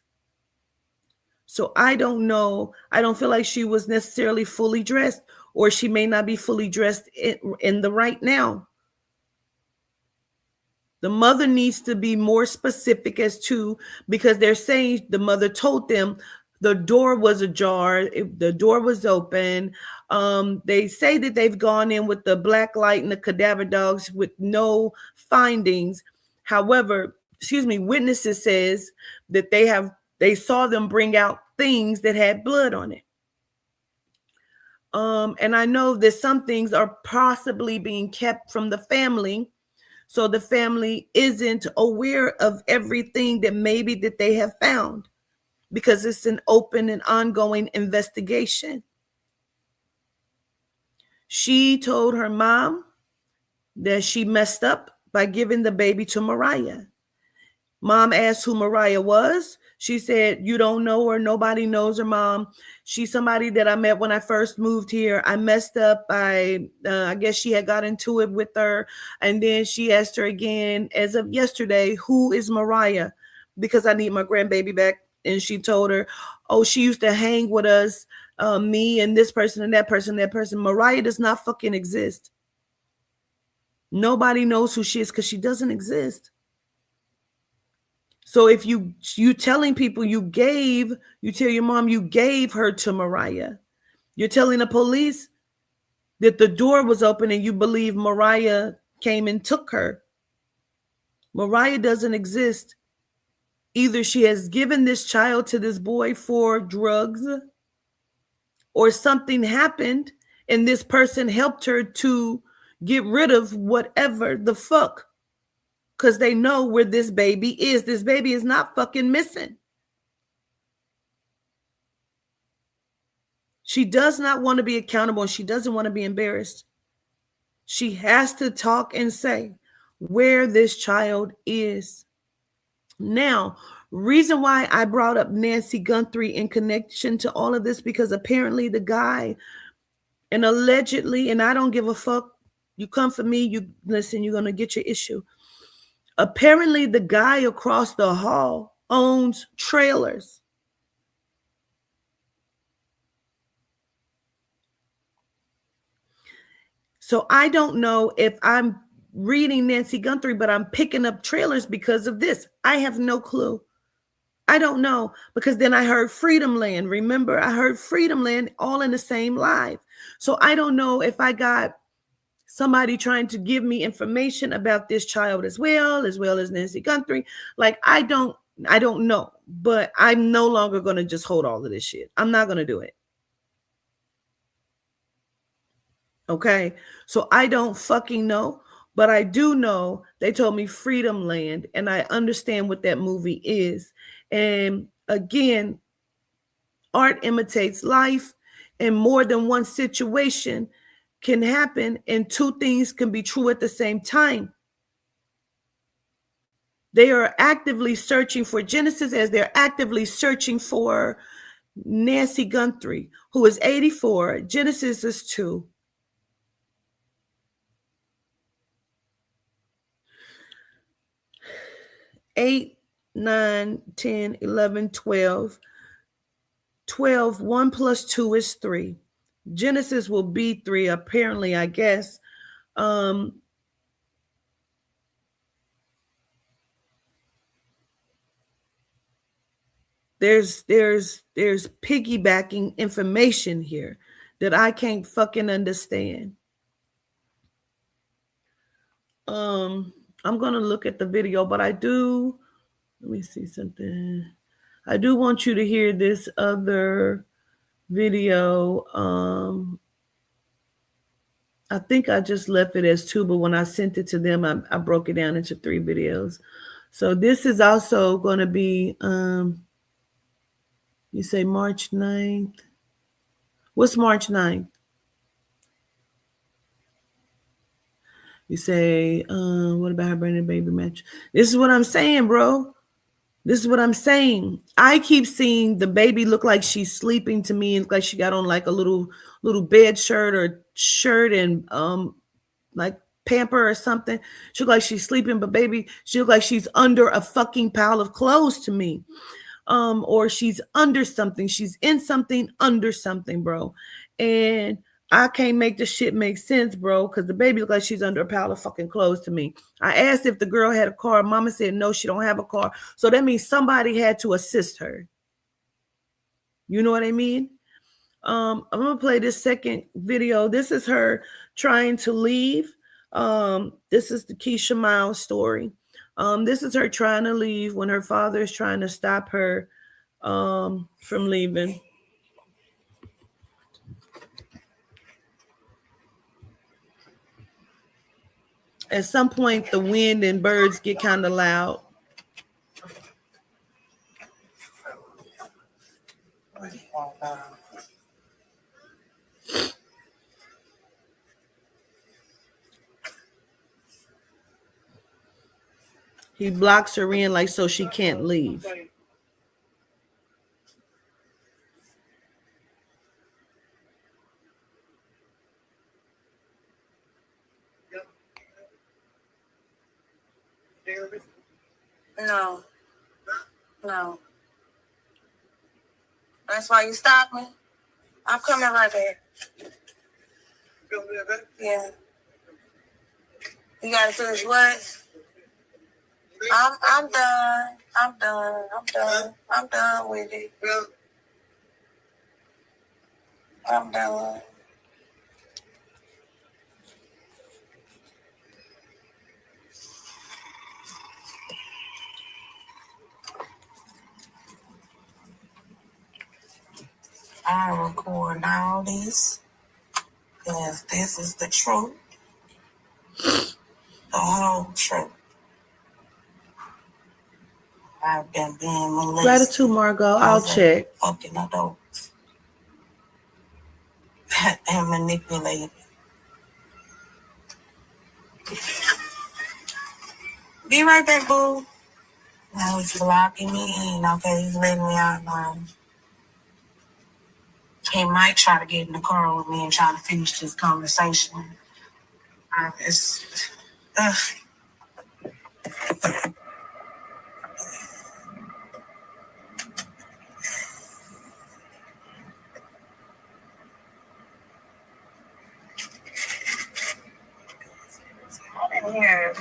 So I don't know. I don't feel like she was necessarily fully dressed, or she may not be fully dressed in the right now. The mother needs to be more specific as to, because they're saying the mother told them the door was ajar, the door was open. They say that they've gone in with the black light and the cadaver dogs with no findings. However, witnesses says that they saw them bring out things that had blood on it. And I know that some things are possibly being kept from the family, so the family isn't aware of everything that maybe that they have found, because it's an open and ongoing investigation. She told her mom that she messed up by giving the baby to Mariah. Mom asked who Mariah was. She said, you don't know her. Nobody knows her, Mom. She's somebody that I met when I first moved here. I messed up. I guess she had got into it with her. And then she asked her again, as of yesterday, who is Mariah? Because I need my grandbaby back. And she told her, oh, she used to hang with us, me and this person and that person, that person. Mariah does not fucking exist. Nobody knows who she is because she doesn't exist. So if you telling people you tell your mom you gave her to Mariah, you're telling the police that the door was open and you believe Mariah came and took her. Mariah doesn't exist. Either she has given this child to this boy for drugs, or something happened and this person helped her to get rid of whatever the fuck. Because they know where this baby is. This baby is not fucking missing. She does not want to be accountable. She doesn't want to be embarrassed. She has to talk and say where this child is. Now, reason why I brought up Nancy Guthrie in connection to all of this, because apparently the guy, and allegedly, and I don't give a fuck, you come for me, you listen, you're going to get your issue. Apparently, the guy across the hall owns trailers. So I don't know if I'm reading Nancy Guthrie, but I'm picking up trailers because of this. I have no clue. I don't know, because then I heard Freedom Land. Remember, I heard Freedom Land all in the same live. So I don't know if I got somebody trying to give me information about this child as well as Nancy Guthrie. Like, I don't know, but I'm no longer going to just hold all of this shit. I'm not going to do it. Okay, so I don't fucking know, but I do know they told me Freedom Land, and I understand what that movie is. And again, art imitates life, and more than one situation can happen, and two things can be true at the same time. They are actively searching for Genesis as they're actively searching for Nancy Guthrie, who is 84. Genesis is 2. 8, 9, 10, 11, 12. 12, 1 plus 2 is 3. Genesis will be 3, apparently, I guess. There's piggybacking information here that I can't fucking understand. I'm gonna look at the video, but let me see something. I do want you to hear this other video. I think I just left it as 2, but when I sent it to them, I broke it down into 3 videos. So this is also going to be, you say March 9th. What's March 9th? You say, what about her bringing the baby match? This is what I'm saying, bro. This is what I'm saying. I keep seeing the baby look like she's sleeping to me, and like she got on like a little bed shirt and like pamper or something. She look like she's sleeping, but baby, she look like she's under a fucking pile of clothes to me. Or she's under something. She's in something, under something, bro. And I can't make this shit make sense, bro, because the baby look like she's under a pile of fucking clothes to me. I asked if the girl had a car. Mama said no, she don't have a car. So that means somebody had to assist her. You know what I mean? I'm gonna play this second video. This is her trying to leave. This is the Keisha Miles story. This is her trying to leave when her father is trying to stop her from leaving. At some point, the wind and birds get kind of loud. He blocks her in like so she can't leave. No. No. That's why you stopped me? I'm coming right back. Yeah. You gotta finish what? I'm done. I'm done with it. I'm done. I record all this because this is the truth. The whole truth. I've been being molested. Gratitude, Margot. I'll check. Fucking adults. And manipulated. Be right back, boo. Now he's blocking me in, okay? He's letting me out now. He might try to get in the car with me and try to finish this conversation. It's... Yeah.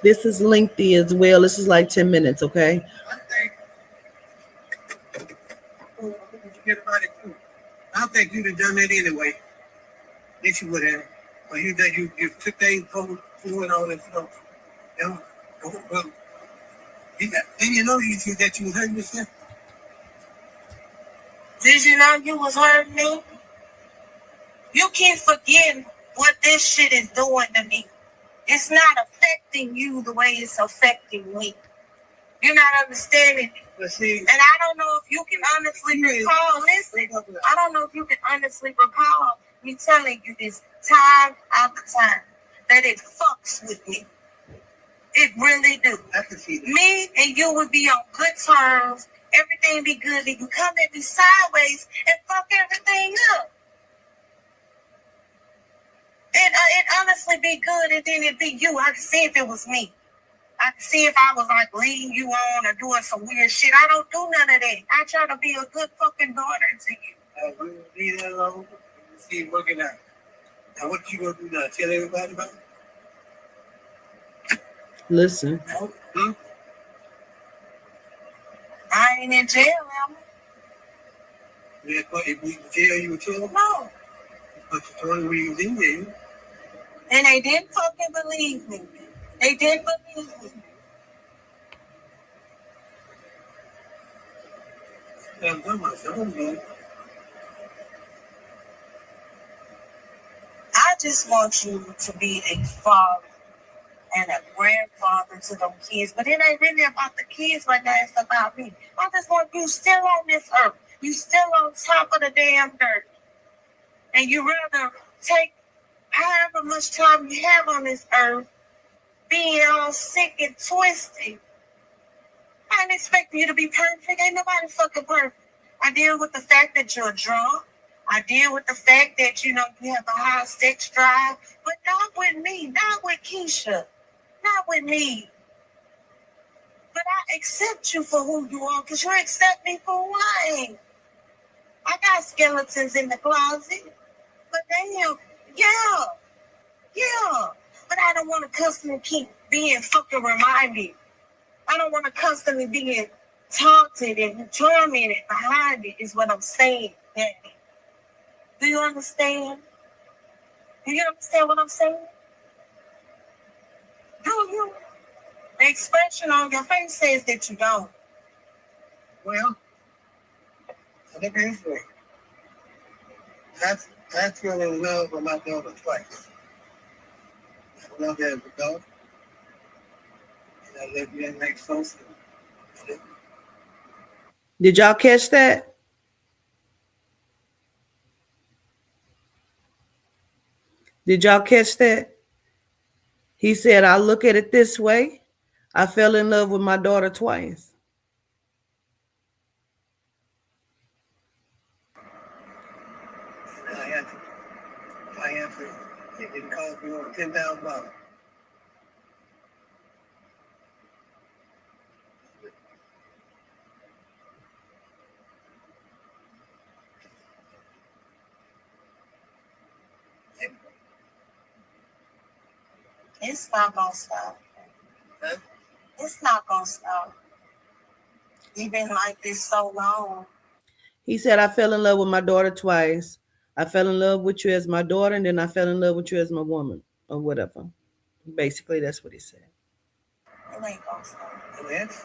This is lengthy as well. This is like 10 minutes, okay? I think you'd have done that anyway. Yes, you would have. But you took that doing all this stuff. Well, then you know you that you hurt yourself. Did you know you was hurting me? You keep forgetting what this shit is doing to me. It's not affecting you the way it's affecting me. You're not understanding me. But see, And I don't know if you can honestly recall, listen, I don't know if you can honestly recall me telling you this time after time that it fucks with me. It really do. I can see that. Me and you would be on good terms. Everything be good. And you come at me sideways and fuck everything up. It honestly be good, and then it be you. I can see if it was me. I can see if I was like leading you on or doing some weird shit. I don't do none of that. I try to be a good fucking daughter to you. We will leave that alone. See it working out. Now, what you gonna do now? Tell everybody about it? Listen. No? Hmm? I ain't in jail, am Yeah, but if we in jail, you would tell I? them. No. But you told them we was in jail. And they didn't fucking believe me. They didn't believe me. I'm done myself. I'm done. I just want you to be a father and a grandfather to them kids. But it ain't really about the kids right now. It's about me. I just want you still on this earth. You still on top of the damn dirt. And you rather take however much time you have on this earth being all sick and twisted. I ain't expecting you to be perfect. Ain't nobody fucking perfect. I deal with the fact that you're drunk. I deal with the fact that, you have a high sex drive. But not with me. Not with Keisha. Not with me. But I accept you for who you are because you accept me for who I am. I got skeletons in the closet. But damn, yeah. But I don't want to constantly keep being fucking reminded. I don't want to constantly be taunted and tormented behind it is what I'm saying, Daddy. Do you understand? Do you understand what I'm saying? Do you? The expression on your face says that you don't. Well, I think this way. I fell in love with my daughter twice. I love her as a daughter. And I love you like so soon. Did y'all catch that? Did y'all catch that? He said, I look at it this way. I fell in love with my daughter twice. And I answered, it didn't cost me over $10,000. It's not gonna stop. Huh? It's not gonna stop. You've been like this so long. He said, I fell in love with my daughter twice. I fell in love with you as my daughter, and then I fell in love with you as my woman, or whatever. Basically, that's what he said. It ain't gonna stop. And that's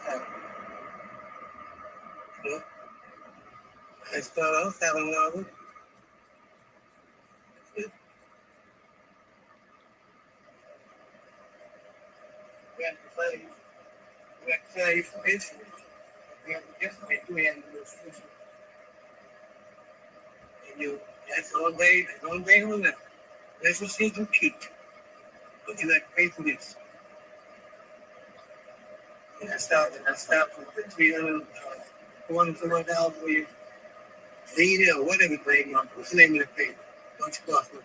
I started off having love with you. We have to play for instance. We have to just make you have to lose. And that's all day on that. That's what she's cute. But you like to pay for this. And I stopped with the 300, $400 for you. Zeta or whatever the name is. What's the name of the paper? Don't you cost me?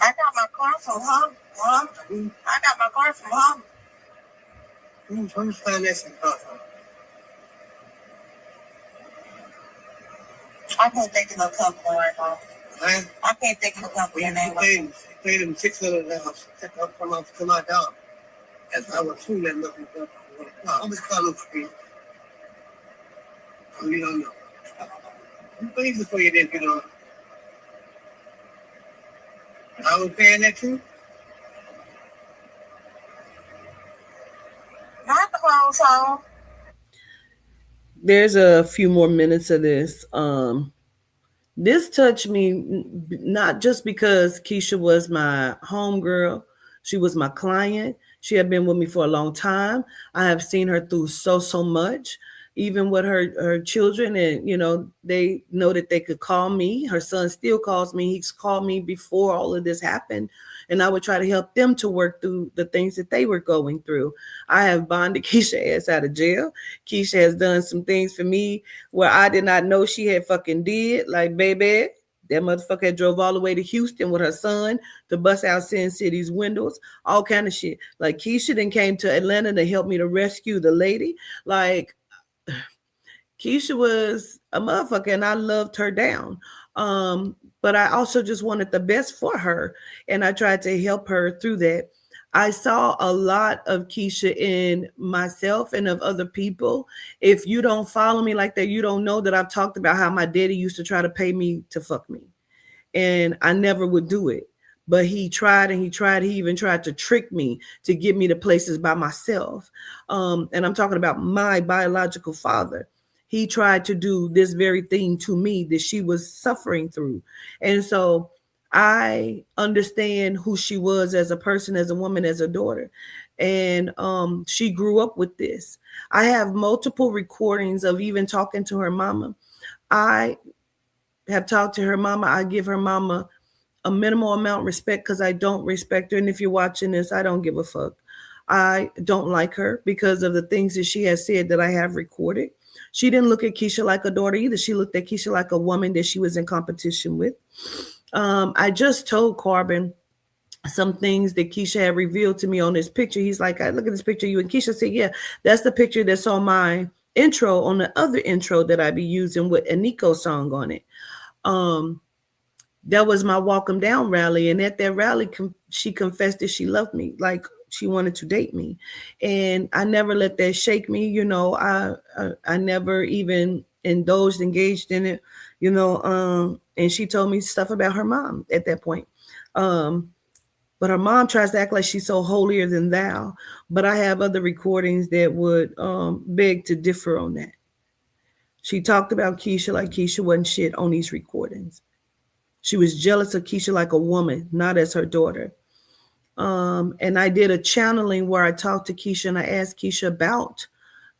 I got my car from home. I got my car from home. Who's financing the car from? I can't think of no company right now. I can't think of a company name. I paid him $600 to my dog. As I was through that looking for how much car looks for you? Oh, you don't know. Who pays it for you then, you know? I was paying that too. Not the whole song. There's a few more minutes of this. This touched me not just because Keisha was my homegirl, she was my client. She had been with me for a long time. I have seen her through so much, even with her children. And, you know, they know that they could call me. Her son still calls me. He's called me before all of this happened. And I would try to help them to work through the things that they were going through. I have bonded Keisha ass out of jail. Keisha has done some things for me where I did not know she had fucking did. Like, baby, that motherfucker had drove all the way to Houston with her son to bust out Sin City's windows, all kind of shit. Like, Keisha then came to Atlanta to help me to rescue the lady. Like, Keisha was a motherfucker and I loved her down. But I also just wanted the best for her. And I tried to help her through that. I saw a lot of Keisha in myself and of other people. If you don't follow me like that, you don't know that I've talked about how my daddy used to try to pay me to fuck me. And I never would do it. But he tried and he tried. He even tried to trick me to get me to places by myself. And I'm talking about my biological father. He tried to do this very thing to me that she was suffering through. And so I understand who she was as a person, as a woman, as a daughter. And she grew up with this. I have multiple recordings of even talking to her mama. I have talked to her mama. I give her mama a minimal amount of respect because I don't respect her. And if you're watching this, I don't give a fuck. I don't like her because of the things that she has said that I have recorded. She didn't look at Keisha like a daughter either. She looked at Keisha like a woman that she was in competition with. I just told Carbon some things that Keisha had revealed to me on this picture. He's like, I look at this picture, you and Keisha said, yeah, that's the picture that's on my intro, on the other intro that I be using with a Nico song on it. That was my Walk 'Em Down rally. And at that rally, she confessed that she loved me. Like, she wanted to date me. And I never let that shake me. You know, I never even engaged in it, you know. And she told me stuff about her mom at that point. But her mom tries to act like she's so holier than thou. But I have other recordings that would beg to differ on that. She talked about Keisha like Keisha wasn't shit on these recordings. She was jealous of Keisha like a woman, not as her daughter. And I did a channeling where I talked to Keisha and I asked Keisha about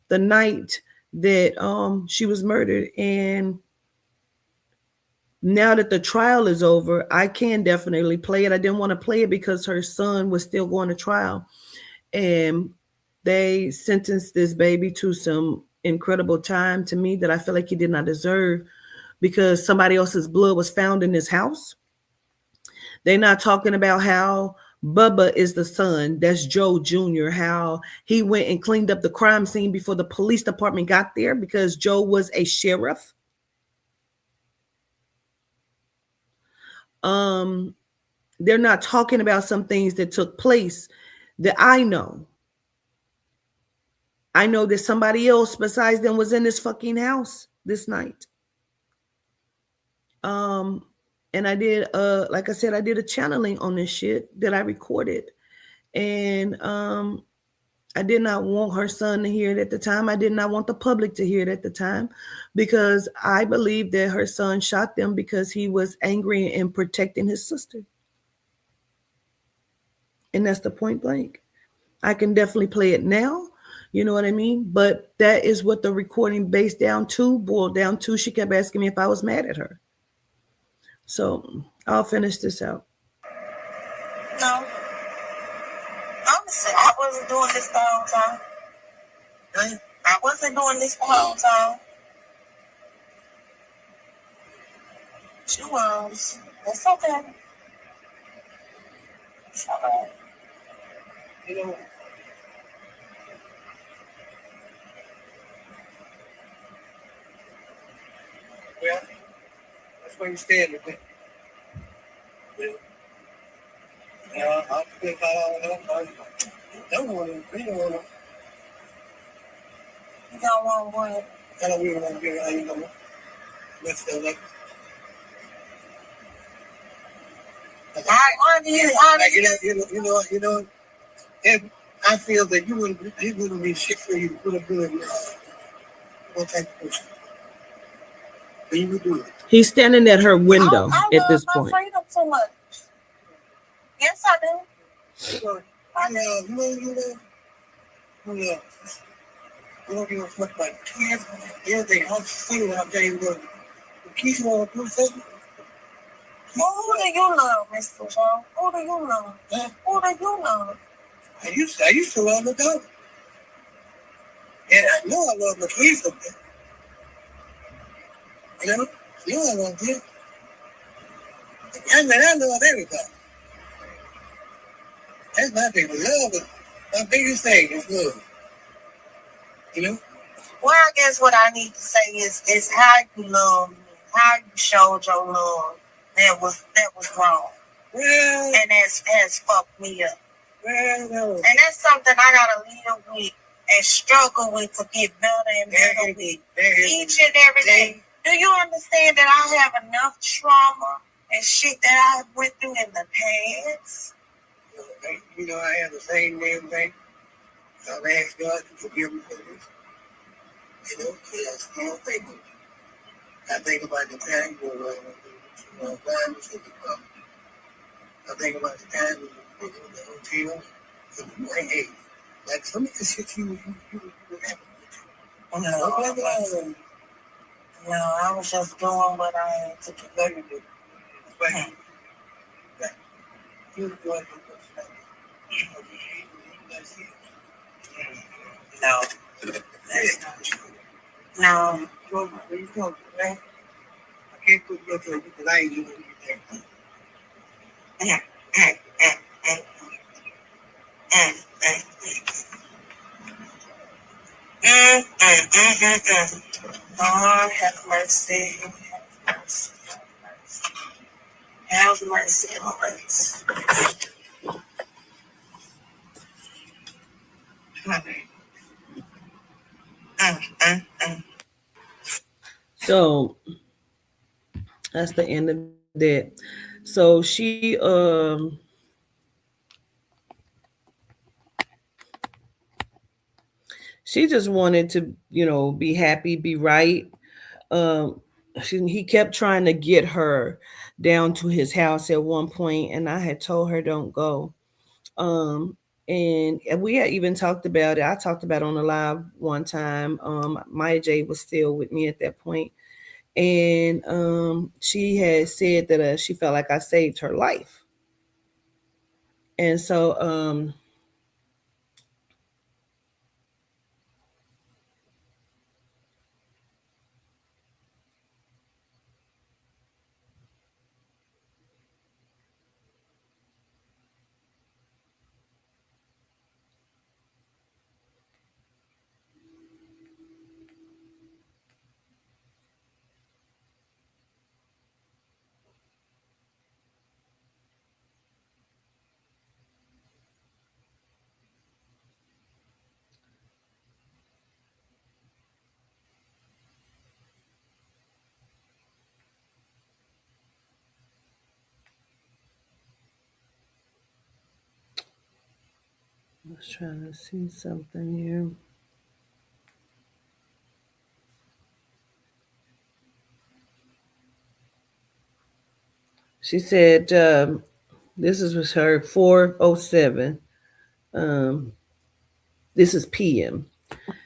the night that she was murdered. And now that the trial is over, I can definitely play it. I didn't want to play it because her son was still going to trial. And they sentenced this baby to some incredible time to me that I feel like he did not deserve because somebody else's blood was found in his house. They're not talking about how Bubba is the son. That's Joe Jr., how he went and cleaned up the crime scene before the police department got there because Joe was a sheriff. They're not talking about some things that took place that I know. I know that somebody else besides them was in this fucking house this night. And I did, like I said, I did a channeling on this shit that I recorded. And I did not want her son to hear it at the time. I did not want the public to hear it at the time because I believe that her son shot them because he was angry and protecting his sister. And that's the point blank. I can definitely play it now. You know what I mean? But that is what the recording boiled down to. She kept asking me if I was mad at her. So I'll finish this out. No. Honestly, I wasn't doing this the whole time. I wasn't doing this the whole time. She was. It's okay. It's all right. You know, well, that's where you stand with me. Yeah, I'll think I don't want to. We don't want to. You don't want what? I don't really want to be around you no more. Let's go like. If I feel that it wouldn't be shit for you to put a good what type of person. But you would do it. He's standing at her window at this point. I love my freedom so much. Yes, I do. You don't give a fuck about kids, everything. I'm saying what I'm telling you. The kids want to do something. Well, who do you love, Mr. Joe? Who do you love? Huh? Who do you love? I used to love the dog. And I know I love the kids up there. You know? You know I love them. I love everybody. That's my biggest love. My biggest thing is love. You know? Well, I guess what I need to say is how you love me, how you showed your love. That was wrong. Well, And has fucked me up. well, no. And that's something I gotta live with and struggle with to get better and better with each and every day. Do you understand that I have enough trauma and shit that I went through in the past? You know, I have the same damn thing. I've asked God to forgive me for this. You know, and I still think of it. I think about the time when violence in the club. I think about the time when we were in the hotel. And you were hey, like some of the shit you happen with you. No, I was just doing what I had to do. No, you did. But you were doing No, that's not true. No. where you come from, man? I can't put you up there because I ain't doing anything. Lord have mercy. Have mercy on us. So that's the end of that. So she just wanted to, be happy, be right. He kept trying to get her down to his house at one point, and I had told her don't go. And we had even talked about it. I talked about it on the live one time. Maya J was still with me at that point, and she had said that she felt like I saved her life, and so I was trying to see something here. She said, this was her 4:07. This is PM.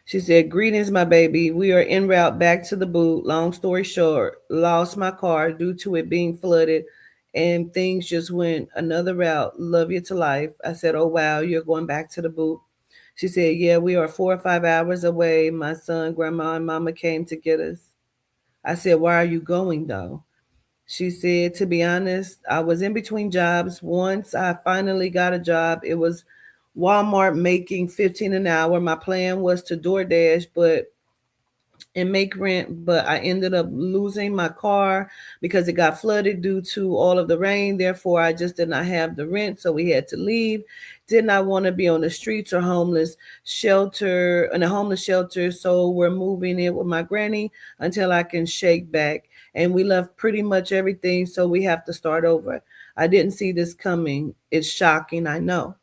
She said, greetings, my baby. We are en route back to the boot. Long story short, lost my car due to it being flooded and things just went another route. Love you to life. I said, oh, wow, you're going back to the boot. She said, yeah, we are 4 or 5 hours away. My son, grandma, and mama came to get us. I said, why are you going, though? She said, to be honest, I was in between jobs. Once I finally got a job, it was Walmart making $15 an hour. My plan was to DoorDash, and make rent, but I ended up losing my car because it got flooded due to all of the rain. Therefore, I just did not have the rent, so we had to leave. Did not want to be on the streets or in a homeless shelter, so we're moving in with my granny until I can shake back. And we left pretty much everything, so we have to start over. I didn't see this coming. It's shocking, I know.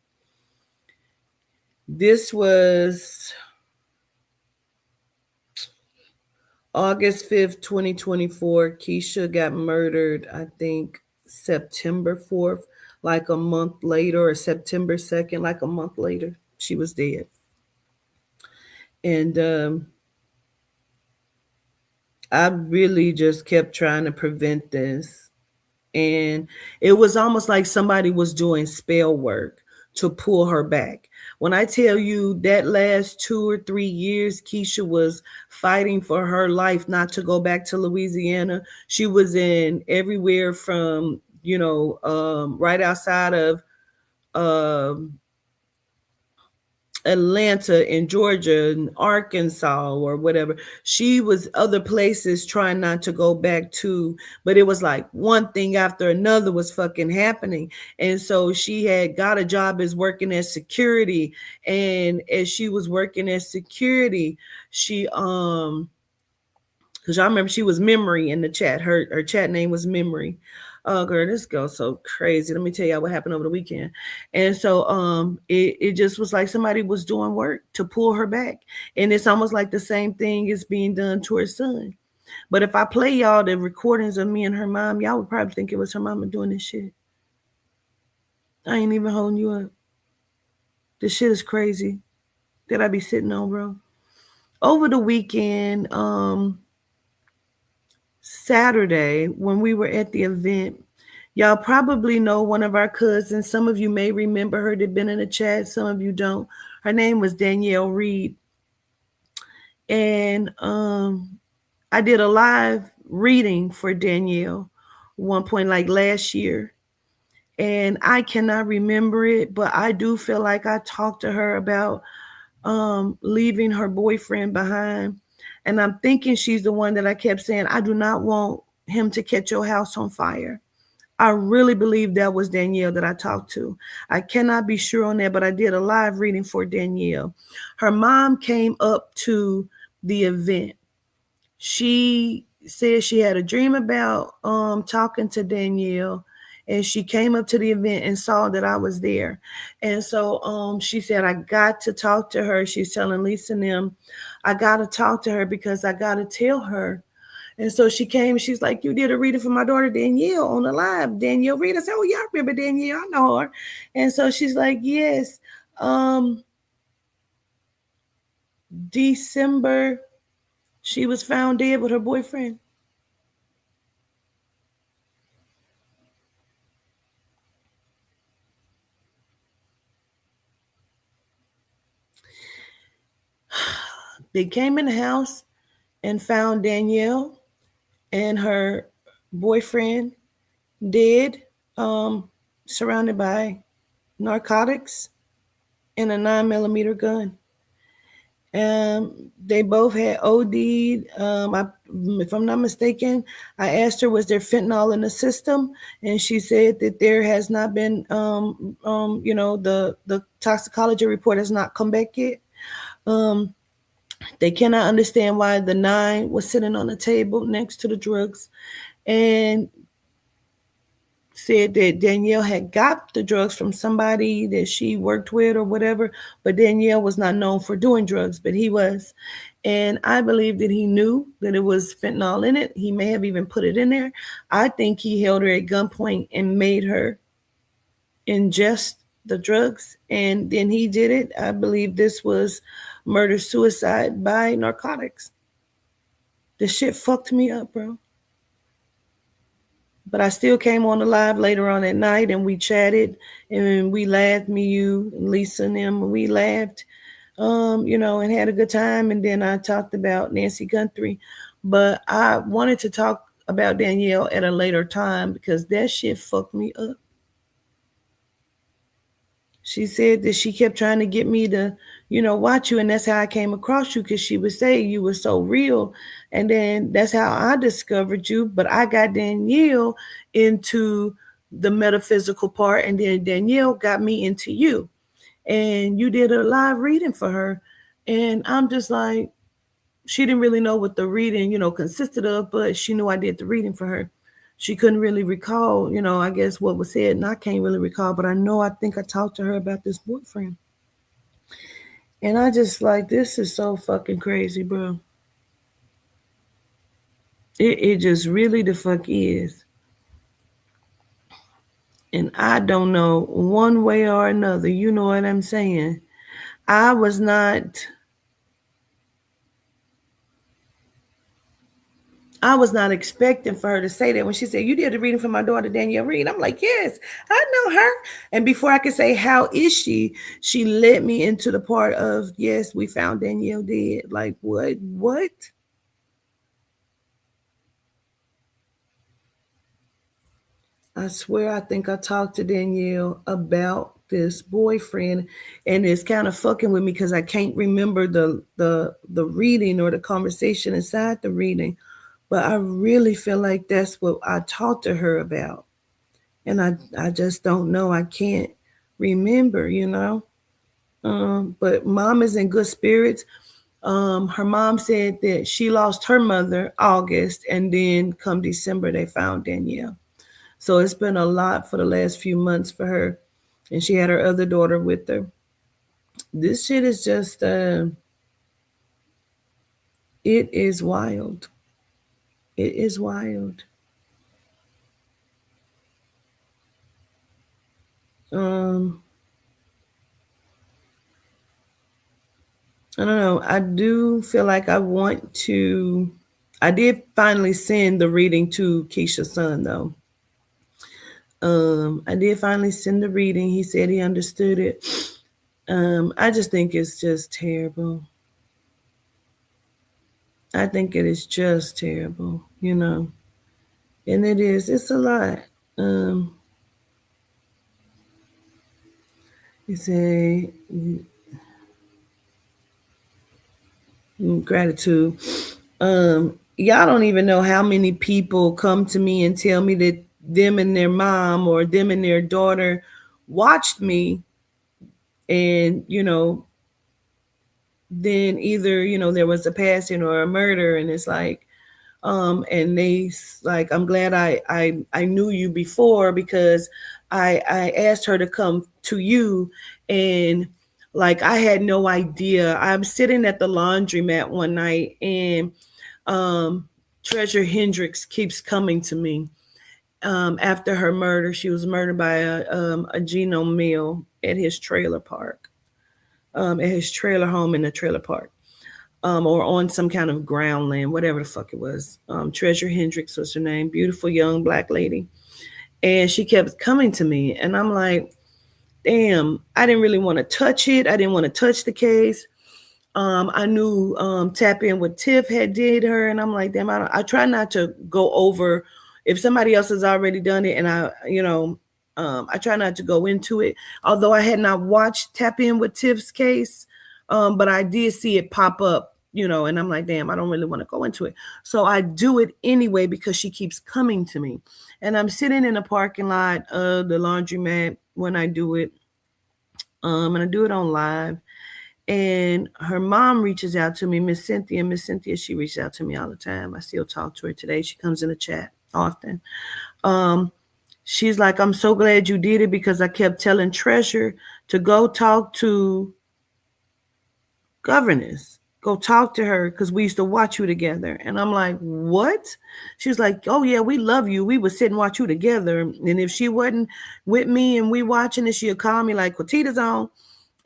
This was August 5th, 2024. Keisha got murdered, I think, September 4th, like a month later, or September 2nd, like a month later. She was dead. And I really just kept trying to prevent this. And it was almost like somebody was doing spell work to pull her back. When I tell you that last 2 or 3 years, Keisha was fighting for her life not to go back to Louisiana. She was in everywhere from, right outside of Atlanta and Georgia and Arkansas or whatever. She was other places trying not to go back to, but it was like one thing after another was fucking happening. And so she had got a job as working as security. And as she was working as security, she, because I remember she was Memory in the chat. Her chat name was Memory. Oh, girl, this girl's so crazy. Let me tell y'all what happened over the weekend. And so it just was like somebody was doing work to pull her back. And it's almost like the same thing is being done to her son. But if I play y'all the recordings of me and her mom, y'all would probably think it was her mama doing this shit. I ain't even holding you up. This shit is crazy that I be sitting on, bro. Over the weekend, Saturday, when we were at the event, y'all probably know one of our cousins. Some of you may remember her. They've been in the chat. Some of you don't. Her name was Danielle Reed. And I did a live reading for Danielle one point, like last year. And I cannot remember it, but I do feel like I talked to her about leaving her boyfriend behind. And I'm thinking she's the one that I kept saying, I do not want him to catch your house on fire. I really believe that was Danielle that I talked to. I cannot be sure on that, but I did a live reading for Danielle. Her mom came up to the event. She said she had a dream about talking to Danielle. And she came up to the event and saw that I was there. And so she said, I got to talk to her. She's telling Lisa and them, I got to talk to her because I got to tell her. And so she came, she's like, you did a reading for my daughter Danielle on the live. Danielle Reed. I said, oh, yeah, I remember Danielle. I know her. And so she's like, yes. December, she was found dead with her boyfriend. They came in the house and found Danielle and her boyfriend dead, surrounded by narcotics and a 9mm gun. They both had OD'd. If I'm not mistaken, I asked her, was there fentanyl in the system? And she said that there has not been, the toxicology report has not come back yet. They cannot understand why the 9 was sitting on the table next to the drugs, and said that Danielle had got the drugs from somebody that she worked with or whatever, but Danielle was not known for doing drugs, but he was. And I believe that he knew that it was fentanyl in it. He may have even put it in there. I think he held her at gunpoint and made her ingest the drugs, and then he did it. I believe this was murder-suicide by narcotics. This shit fucked me up, bro. But I still came on the live later on at night, and we chatted, and we laughed, me, you, and Lisa and them, and we laughed, and had a good time. And then I talked about Nancy Guthrie. But I wanted to talk about Danielle at a later time because that shit fucked me up. She said that she kept trying to get me to, watch you. And that's how I came across you, because she would say you were so real. And then that's how I discovered you. But I got Danielle into the metaphysical part. And then Danielle got me into you. And you did a live reading for her. And I'm just like, she didn't really know what the reading, consisted of. But she knew I did the reading for her. she couldn't really recall, I guess what was said, and I can't really recall, but I think I talked to her about this boyfriend. And I just like, this is so fucking crazy, bro. It just really the fuck is. And I don't know one way or another. You know what I'm saying? I was not expecting for her to say that when she said, "You did a reading for my daughter, Danielle Reed." I'm like, yes, I know her. And before I could say, how is she led me into the part of, yes, we found Danielle dead. Like, what? I swear, I think I talked to Danielle about this boyfriend, and it's kind of fucking with me because I can't remember the reading or the conversation inside the reading, but I really feel like that's what I talked to her about, and I just don't know. I can't remember, But mom is in good spirits. Her mom said that she lost her mother August, and then come December they found Danielle. So it's been a lot for the last few months for her. And she had her other daughter with her. This shit is just, it is wild. It is wild. I don't know. I do feel like I did finally send the reading to Keisha's son, though. I did finally send the reading. He said he understood it. I just think it's just terrible. I think it is just terrible, and it's a lot. You say gratitude. Y'all don't even know how many people come to me and tell me that them and their mom or them and their daughter watched me, and then either there was a passing or a murder, and it's like, and they like, I'm glad I knew you before, because I asked her to come to you, and like, I had no idea. I'm sitting at the laundromat one night, and Treasure Hendricks keeps coming to me. After her murder, she was murdered by a genome mill at his trailer park, at his trailer home in the trailer park. Or on some kind of ground land, whatever the fuck it was. Treasure Hendricks was her name, beautiful young black lady. And she kept coming to me, and I'm like, damn, I didn't really want to touch it. I didn't want to touch the case. I knew Tap In with Tiff had did her, and I'm like, damn, I try not to go over if somebody else has already done it, and I try not to go into it. Although I had not watched Tap In with Tiff's case, but I did see it pop up, and I'm like, damn, I don't really want to go into it. So I do it anyway because she keeps coming to me. And I'm sitting in the parking lot of the laundromat when I do it. And I do it on live. And her mom reaches out to me, Miss Cynthia. Miss Cynthia, she reaches out to me all the time. I still talk to her today. She comes in the chat often. She's like, I'm so glad you did it, because I kept telling Treasure to go talk to Governess. Go talk to her, because we used to watch you together. And I'm like, what? She's like, oh yeah, we love you. We would sit and watch you together. And if she wasn't with me and we watching it, she'd call me like, Quatita's on,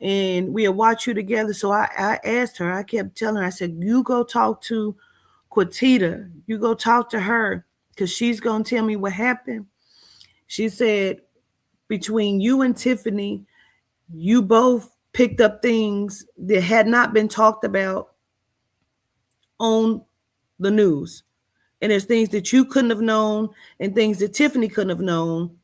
and we'd watch you together. So I asked her, I kept telling her, I said, you go talk to Quatita. You go talk to her, because she's going to tell me what happened. She said, between you and Tiffany, you both picked up things that had not been talked about on the news. And there's things that you couldn't have known and things that Tiffany couldn't have known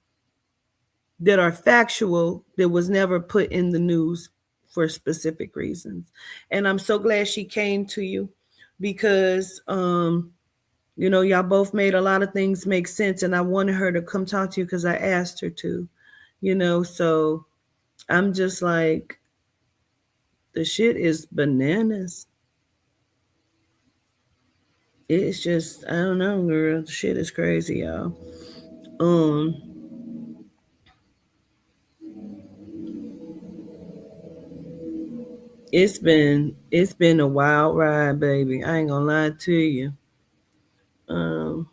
that are factual, that was never put in the news for specific reasons. And I'm so glad she came to you, because y'all both made a lot of things make sense, and I wanted her to come talk to you because I asked her to, so I'm just like, the shit is bananas. It's just, I don't know, girl. The shit is crazy, y'all. Um, it's been a wild ride, baby. I ain't gonna lie to you. Um,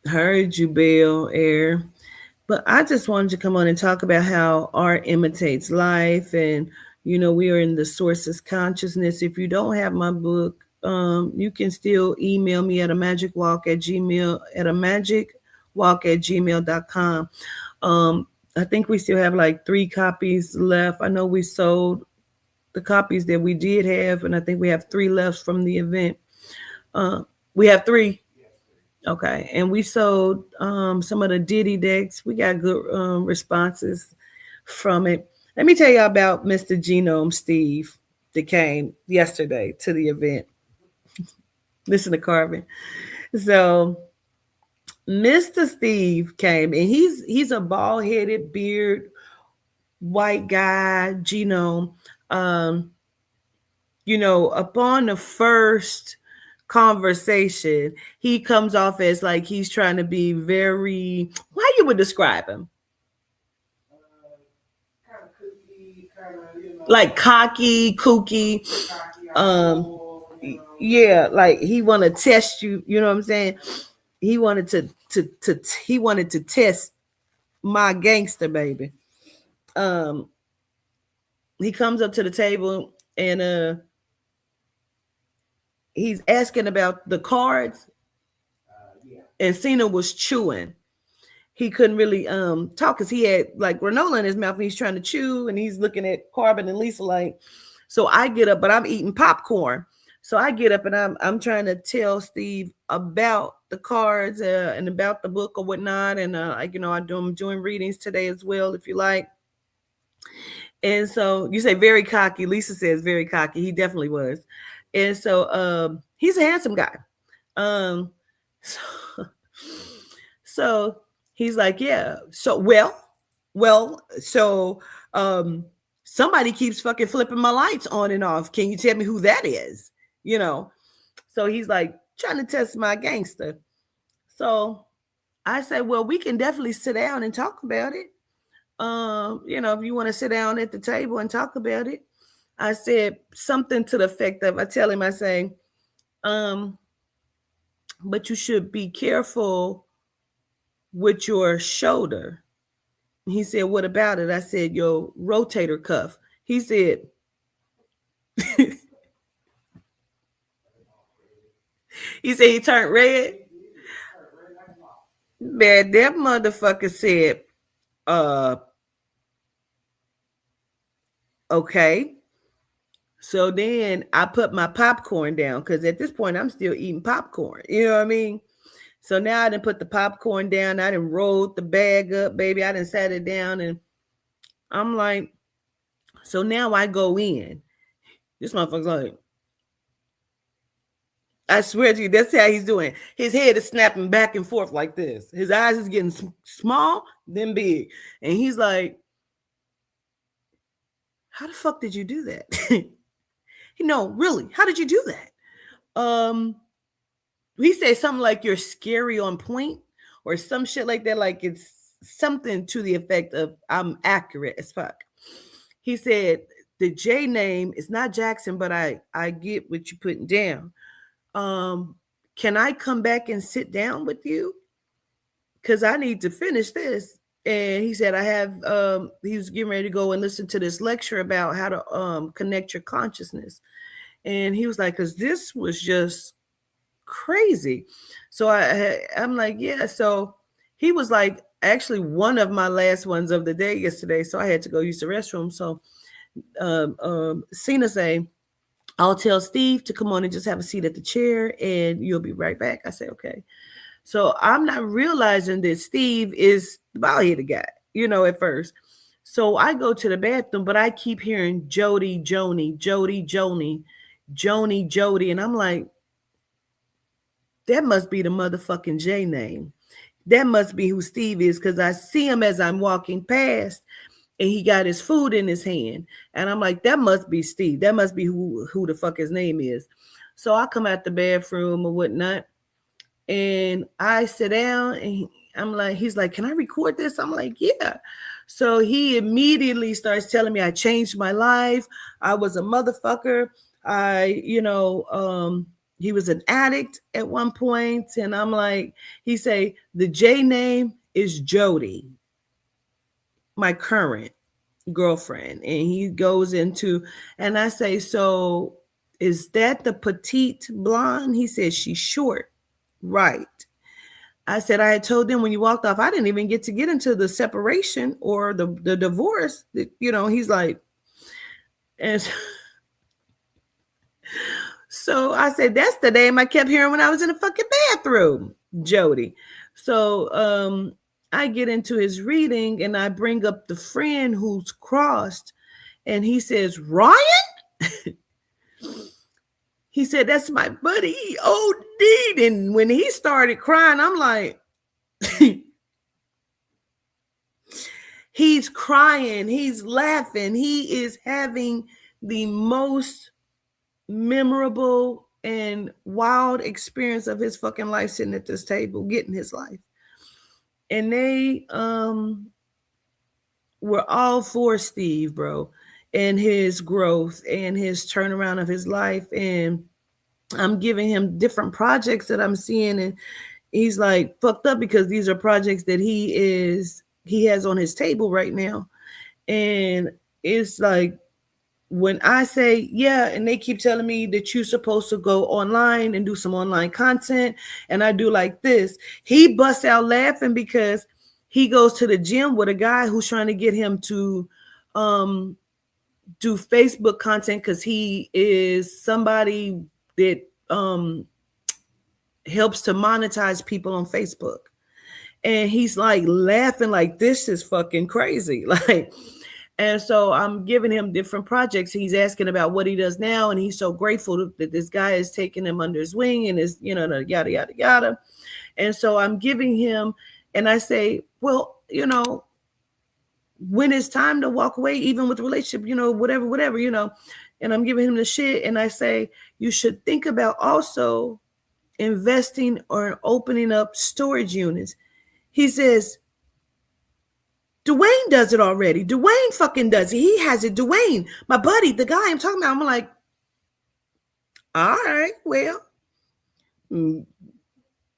heard you, Bell Air. But I just wanted to come on and talk about how art imitates life. And, we are in the sources consciousness. If you don't have my book, you can still email me at a magicwalk@gmail.com. I think we still have like 3 copies left. I know we sold the copies that we did have, and I think we have 3 left from the event. We have 3. Okay, and we sold some of the Diddy decks. We got good responses from it. Let me tell you about Mr. Genome Steve that came yesterday to the event. Listen to Carvin. So Mr. Steve came, and he's a bald-headed, beard, white guy, Genome. Upon the first conversation, he comes off as like he's trying to be very, how you would describe him? Kind of kooky, like cocky, kooky. Yeah, like he want to test you. You know what I'm saying? He wanted to test my gangster baby. He comes up to the table and he's asking about the cards. And Cena was chewing. He couldn't really talk because he had like granola in his mouth and he's trying to chew and he's looking at Carbon and Lisa like. So I get up, but I'm eating popcorn. So I get up and I'm trying to tell Steve about the cards and about the book or whatnot. And I'm doing readings today as well, if you like. And so you say very cocky. Lisa says very cocky. He definitely was. And so he's a handsome guy. So he's like, yeah. So somebody keeps fucking flipping my lights on and off. Can you tell me who that is? So he's like trying to test my gangster. So I said, well, we can definitely sit down and talk about it. If you want to sit down at the table and talk about it. I said something to the effect of, I tell him, I say, but you should be careful with your shoulder. He said, what about it? I said, your rotator cuff. He said, he turned red. Man, that motherfucker said, okay. So then I put my popcorn down because at this point I'm still eating popcorn. You know what I mean? So now I didn't put the popcorn down. I didn't roll the bag up, baby. I didn't sat it down and I'm like, so now I go in. This motherfucker's like, I swear to you, that's how he's doing. His head is snapping back and forth like this. His eyes is getting small, then big. And he's like, how the fuck did you do that? Really, how did you do that? He said something like you're scary on point or some shit like that. Like it's something to the effect of I'm accurate as fuck. He said the J name is not Jackson, but I get what you're putting down. Can I come back and sit down with you? Because I need to finish this. And he said, he was getting ready to go and listen to this lecture about how to connect your consciousness. And he was like, because this was just crazy. So I'm like, yeah. So he was like, actually one of my last ones of the day yesterday. So I had to go use the restroom. So Cena say, I'll tell Steve to come on and just have a seat at the chair and you'll be right back. I say, okay. So I'm not realizing that Steve is the bald-headed guy, at first. So I go to the bathroom, but I keep hearing Jody, Joni, Jody, Joni, Joni, Jody. And I'm like, that must be the motherfucking J name. that must be who Steve is, because I see him as I'm walking past and he got his food in his hand. And I'm like, that must be Steve. That must be who the fuck his name is. So I come out the bathroom or whatnot, and I sit down, and he's like, can I record this? I'm like, yeah. So he immediately starts telling me I changed my life. I was a motherfucker. He was an addict at one point. And I'm like, he say, the J name is Jody, my current girlfriend. And he goes into, and I say, so is that the petite blonde? He says, she's short. Right. I said, I had told them when you walked off, I didn't even get into the separation or the divorce. He's like, and so I said, that's the name I kept hearing when I was in the fucking bathroom, Jody. So I get into his reading, and I bring up the friend who's crossed, and he says, Ryan? He said, that's my buddy. He OD'd. And when he started crying, I'm like, he's crying. He's laughing. He is having the most memorable and wild experience of his fucking life, sitting at this table, getting his life. And they were all for Steve, bro, and his growth and his turnaround of his life. And I'm giving him different projects that I'm seeing, and he's like fucked up because these are projects that he has on his table right now. And it's like, when I say, yeah, and they keep telling me that you're supposed to go online and do some online content, and I do like this, he busts out laughing because he goes to the gym with a guy who's trying to get him to do Facebook content, because he is somebody that helps to monetize people on Facebook. And he's like laughing like, this is fucking crazy. Like, and so I'm giving him different projects. He's asking about what he does now, and he's so grateful that this guy is taking him under his wing and is, yada, yada, yada. And so I'm giving him, and I say, well, when it's time to walk away, even with the relationship, whatever, and I'm giving him the shit. And I say, you should think about also investing or opening up storage units. He says, Dwayne does it already. Dwayne fucking does it. He has it. Dwayne, my buddy, the guy I'm talking about. I'm like, all right, well,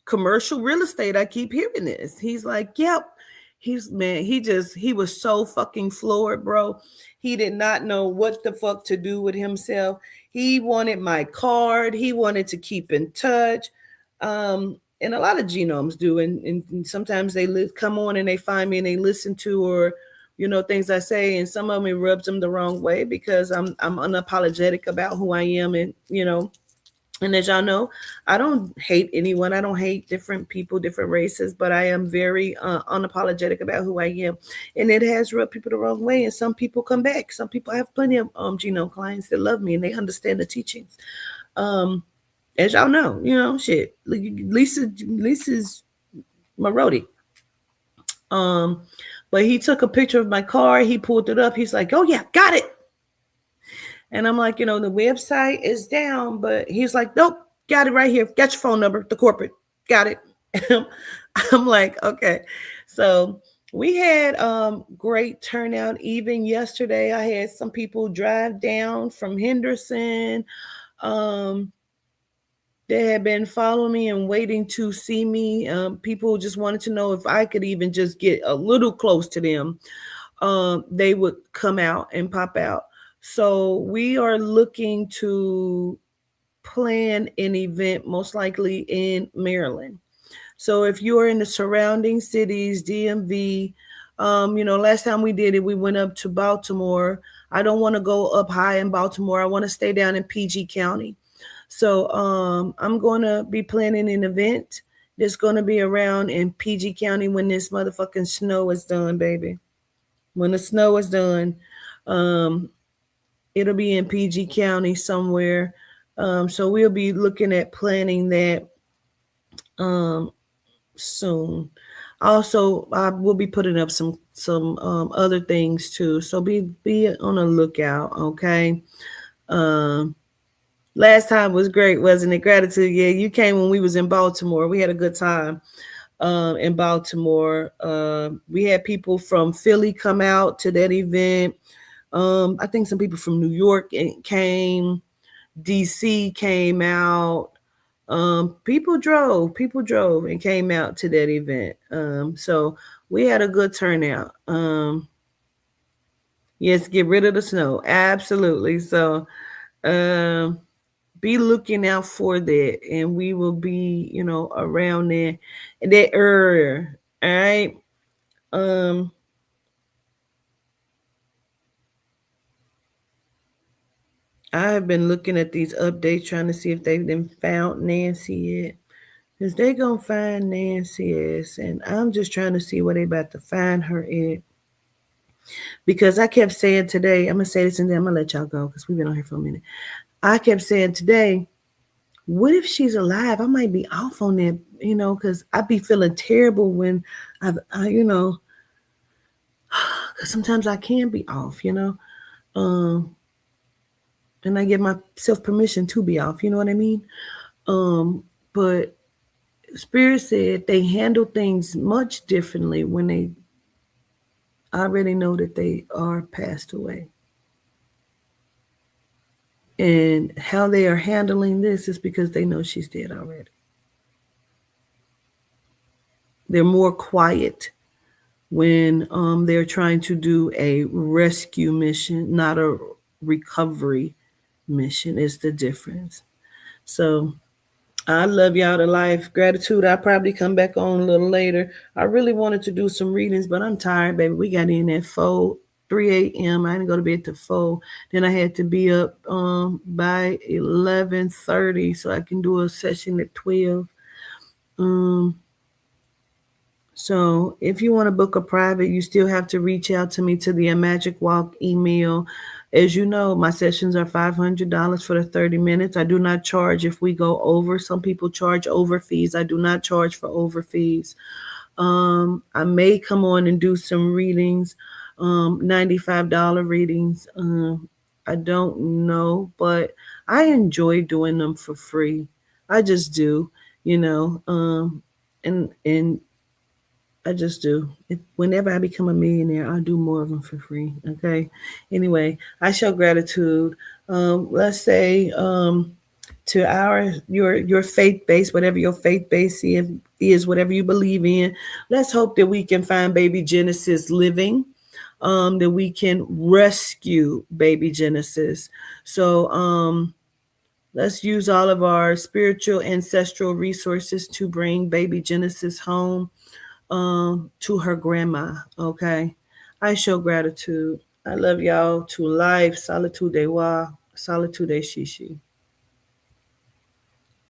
commercial real estate. I keep hearing this. He's like, yep. He was so fucking floored, bro. He did not know what the fuck to do with himself. He wanted my card. He wanted to keep in touch. And a lot of genomes do. And sometimes they come on and they find me and they listen to, or, things I say. And some of them, it rubs them the wrong way because I'm unapologetic about who I am. And, and as y'all know, I don't hate anyone. I don't hate different people, different races, but I am very unapologetic about who I am. And it has rubbed people the wrong way. And some people come back. Some people have plenty of genome clients that love me and they understand the teachings. As y'all know, shit. Lisa's my roadie. But he took a picture of my car. He pulled it up. He's like, oh yeah, got it. And I'm like, the website is down, but he's like, nope, got it right here. Got your phone number, the corporate, got it. I'm like, okay. So we had great turnout. Even yesterday, I had some people drive down from Henderson. They had been following me and waiting to see me. People just wanted to know if I could even just get a little close to them. They would come out and pop out. So we are looking to plan an event, most likely in Maryland. So if you're in the surrounding cities, DMV, last time we did it, we went up to Baltimore. I don't want to go up high in Baltimore. I want to stay down in PG County. So I'm going to be planning an event that's going to be around in PG County when this motherfucking snow is done, baby. When the snow is done, it'll be in PG County somewhere. So we'll be looking at planning that soon. Also, I will be putting up some other things too. So be on the lookout, okay? Last time was great, wasn't it? Gratitude. Yeah, you came when we was in Baltimore. We had a good time in Baltimore. We had people from Philly come out to that event. I think some people from New York came. DC came out. People drove and came out to that event. So we had a good turnout. Yes, get rid of the snow. Absolutely. So be looking out for that, and we will be, around there, that area. All right. I have been looking at these updates, trying to see if they've been found Nancy yet. Because they gonna find Nancy ass, and I'm just trying to see where they about to find her at. Because I kept saying today, I'm gonna say this and then I'm gonna let y'all go because we've been on here for a minute. I kept saying today, what if she's alive? I might be off on that, because I'd be feeling terrible when because sometimes I can be off, and I give myself permission to be off, you know what I mean? But Spirit said they handle things much differently when they already know that they are passed away. And how they are handling this is because they know she's dead already. They're more quiet when they're trying to do a rescue mission, not a recovery mission, is the difference. So I love y'all to life. Gratitude. I'll probably come back on a little later. I really wanted to do some readings, but I'm tired, baby. We got in at 3 a.m. I didn't go to bed till 4. Then I had to be up by 11:30 so I can do a session at 12. So if you want to book a private, you still have to reach out to me to the Magic Walk email. As you know, my sessions are $500 for the 30 minutes. I do not charge if we go over. Some people charge over fees. I do not charge for over fees. I may come on and do some readings, $95 readings. I don't know, but I enjoy doing them for free. I just do, and I just do. Whenever I become a millionaire, I'll do more of them for free. Okay. Anyway, I show gratitude. Let's say to your faith base, whatever your faith base is, whatever you believe in. Let's hope that we can find baby Genesis living. That we can rescue baby Genesis. So let's use all of our spiritual ancestral resources to bring baby Genesis home. To her grandma. Okay. I show gratitude. I love y'all to life. Solitude de wa. Solitude de shishi.